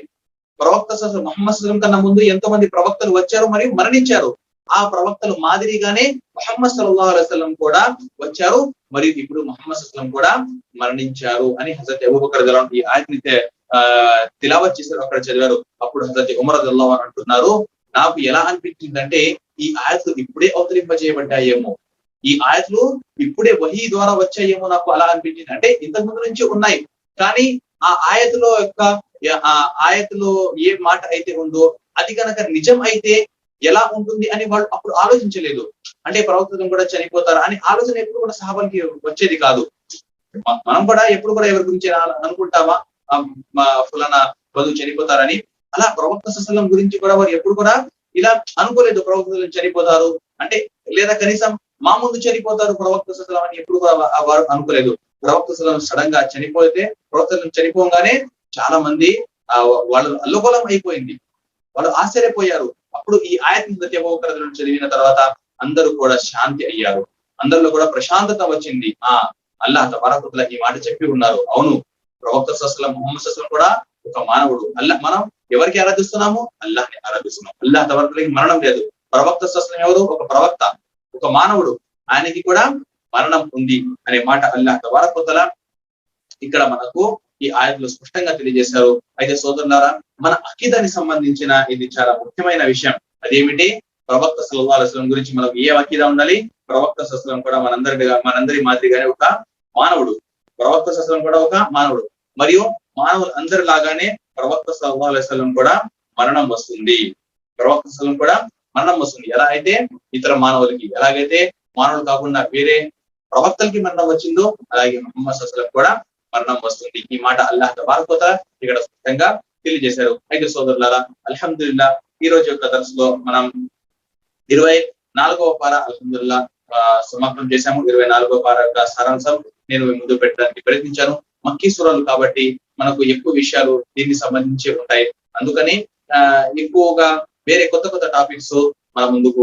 ప్రవక్త ముహమ్మద్ సల్లల్లాహు కన్నా ముందు ఎంతో మంది ప్రవక్తలు వచ్చారు మరియు మరణించారు. ఆ ప్రవక్తలు మాదిరిగానే ముహమ్మద్ సల్లల్లాహు అలైహి వసల్లం కూడా వచ్చారు మరియు ఇప్పుడు ముహమ్మద్ సల్లల్లాహు అలైహి వసల్లం కూడా మరణించారు అని హజరత్ అబూబకర్ రలియల్లాహు అన్హు ఈ ఆయత్ని తిలావత్ చేశారు, అక్కడ చదివారు. అప్పుడు హజరత్ ఉమర్ రలియల్లాహు అన్హు అంటున్నారు, నాకు ఎలా అనిపించిందంటే ఈ ఆయత్లు ఇప్పుడే అవతరింపజేయబడ్డాయేమో, ఈ ఆయత్లు ఇప్పుడే వహీ ద్వారా వచ్చాయేమో నాకు అలా అనిపించింది. అంటే ఇంతకు ముందు నుంచి ఉన్నాయి, కానీ ఆ ఆయతులో ఆయతులో ఏ మాట అయితే ఉందో అది కనుక నిజం అయితే ఎలా ఉంటుంది అని వాళ్ళు అప్పుడు ఆలోచించలేదు. అంటే ప్రవక్తలు కూడా చనిపోతారా అని ఆలోచన ఎప్పుడు కూడా సహాబాలకి వచ్చేది కాదు. మనం కూడా ఎప్పుడు కూడా ఎవరి గురించి అనుకుంటామా ఫలానా వధువు చనిపోతారని? అలా ప్రవక్త సల్లల్లాహు అలైహి వసల్లం గురించి కూడా వారు ఎప్పుడు కూడా ఇలా అనుకోలేదు. ప్రవక్తలు చనిపోతారు అంటే, లేదా కనీసం మా ముందు చనిపోతారు ప్రవక్త సల్లల్లాహు అలైహి వసల్లం అని ఎప్పుడు కూడా వారు అనుకోలేదు. ప్రవక్త సల్లల్లాహు అలైహి వసల్లం సడన్ గా చనిపోతే, ప్రవక్తలు చనిపోగానే చాలా మంది వాళ్ళు అల్లకల్లోలం అయిపోయింది, వాళ్ళు ఆశ్చర్యపోయారు. అప్పుడు ఈ ఆయత్ చదివిన తర్వాత అందరూ కూడా శాంతి అయ్యారు, అందరిలో కూడా ప్రశాంతత వచ్చింది. అల్లాహ్ తబారక వ తఆలా ఈ మాట చెప్పి ఉన్నారు. అవును, ప్రవక్త సల్లల్లాహు అలైహి వసల్లం ముహమ్మద్ సల్లల్లాహు అలైహి వసల్లం కూడా ఒక మానవుడు. మనం ఎవరికి ఆరాధిస్తున్నాము? అల్లాహ్ని ఆరాధిస్తున్నాం. అల్లాహ్ తబారక వ తఆలాకి మరణం లేదు. ప్రవక్త సల్లల్లాహు అలైహి వసల్లం ఎవరు? ఒక ప్రవక్త, ఒక మానవుడు, ఆయనకి కూడా మరణం ఉంది అనే మాట అల్లాహ్ తబారక వ తఆలా ఇక్కడ మనకు ఈ ఆయత్లో స్పష్టంగా తెలియజేశారు. అయితే సోదరులారా, మన అకీదానికి సంబంధించిన ఇది చాలా ముఖ్యమైన విషయం. అదేమిటి? ప్రవక్త సల్లల్లాహు అలైహి వసల్లం గురించి మనకు ఏ అకీదా ఉండాలి? ప్రవక్త సల్లల్లాహు అలైహి వసల్లం కూడా మనందరి మాదిరిగానే ఒక మానవుడు. ప్రవక్త సల్లల్లాహు అలైహి వసల్లం కూడా ఒక మానవుడు, మరియు మానవులు అందరిలాగానే ప్రవక్త సల్లల్లాహు అలైహి వసల్లం కూడా మరణం వస్తుంది. ప్రవక్త సల్లల్లాహు అలైహి వసల్లం కూడా మరణం వస్తుంది. ఎలా అయితే ఇతర మానవులకి, ఎలాగైతే మానవులు కాకుండా వేరే ప్రవక్తలకి మరణం వచ్చిందో, అలాగే ముహమ్మద్ సల్లల్లాహు అలైహి వసల్లం కూడా మరణం వస్తుంది. ఈ మాట అల్లాహ్ తబారక వ తఆలా ఇక్కడ స్పష్టంగా తెలియజేశారు. అయితే సోదరులారా, అల్హమ్దులిల్లాహ్ ఈ రోజు యొక్క దర్సులో మనం 24వ పార అల్హమ్దులిల్లాహ్ సమాప్తం చేశాము. 24వ పార యొక్క సారాంశం నేను ముందు పెట్టడానికి ప్రయత్నించాను. మక్కీ సూరాలు కాబట్టి మనకు ఎక్కువ విషయాలు దీనికి సంబంధించి ఉంటాయి. అందుకని ఎక్కువగా వేరే కొత్త కొత్త టాపిక్స్ మన ముందుకు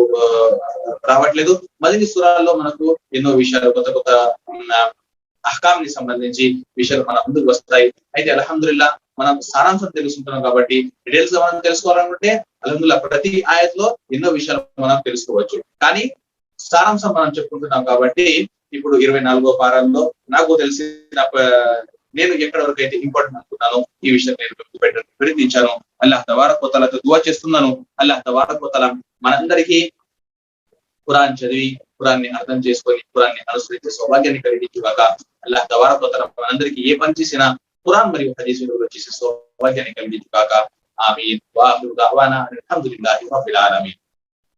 రావట్లేదు. మదనీ సూరాల్లో మనకు ఎన్నో విషయాలు, కొత్త కొత్త అహ్కామ్ ని సంబంధించి విషయాలు మన ముందుకు వస్తాయి. అయితే అల్హమ్దులిల్లాహ్ మనం సారాంశం తెలుసుకుంటున్నాం కాబట్టి, డీటెయిల్స్ మనం తెలుసుకోవాలనుకుంటే అల్హమ్దులిల్లాహ్ ప్రతి ఆయత్లో ఎన్నో విషయాలు మనం తెలుసుకోవచ్చు. కానీ సారాంశం మనం చెప్పుకుంటున్నాం కాబట్టి ఇప్పుడు 24వ పారాల్లో నాకు తెలిసిన నేను ఎక్కడ వరకు అయితే ఇంపార్టెంట్ అనుకున్నాను ఈ విషయం నేను పెట్టడానికి ప్రయత్నించాను. అల్లాహ్ తబారక వ తఆలాతో దుఆ చేస్తున్నాను. అల్లాహ్ తబారక వ తఆలా మనందరికీ ఖురాన్ చదివి, ఖురాన్ని అర్థం చేసుకొని, ఖురాన్ని అనుసరించే సౌభాగ్యాన్ని కలిగించుగాక. అల్లాహ్ తబారక వ తఆలా మనందరికీ ఏ పని చేసినా ఖురాన్ మరియు హదీసులలో చేసే సౌభాగ్యాన్ని కలిగించుగాక. ఆమీన్. వా ఆఖిరు దఅవానా అల్హమ్దులిల్లాహి రబ్బిల్ ఆలమీన్.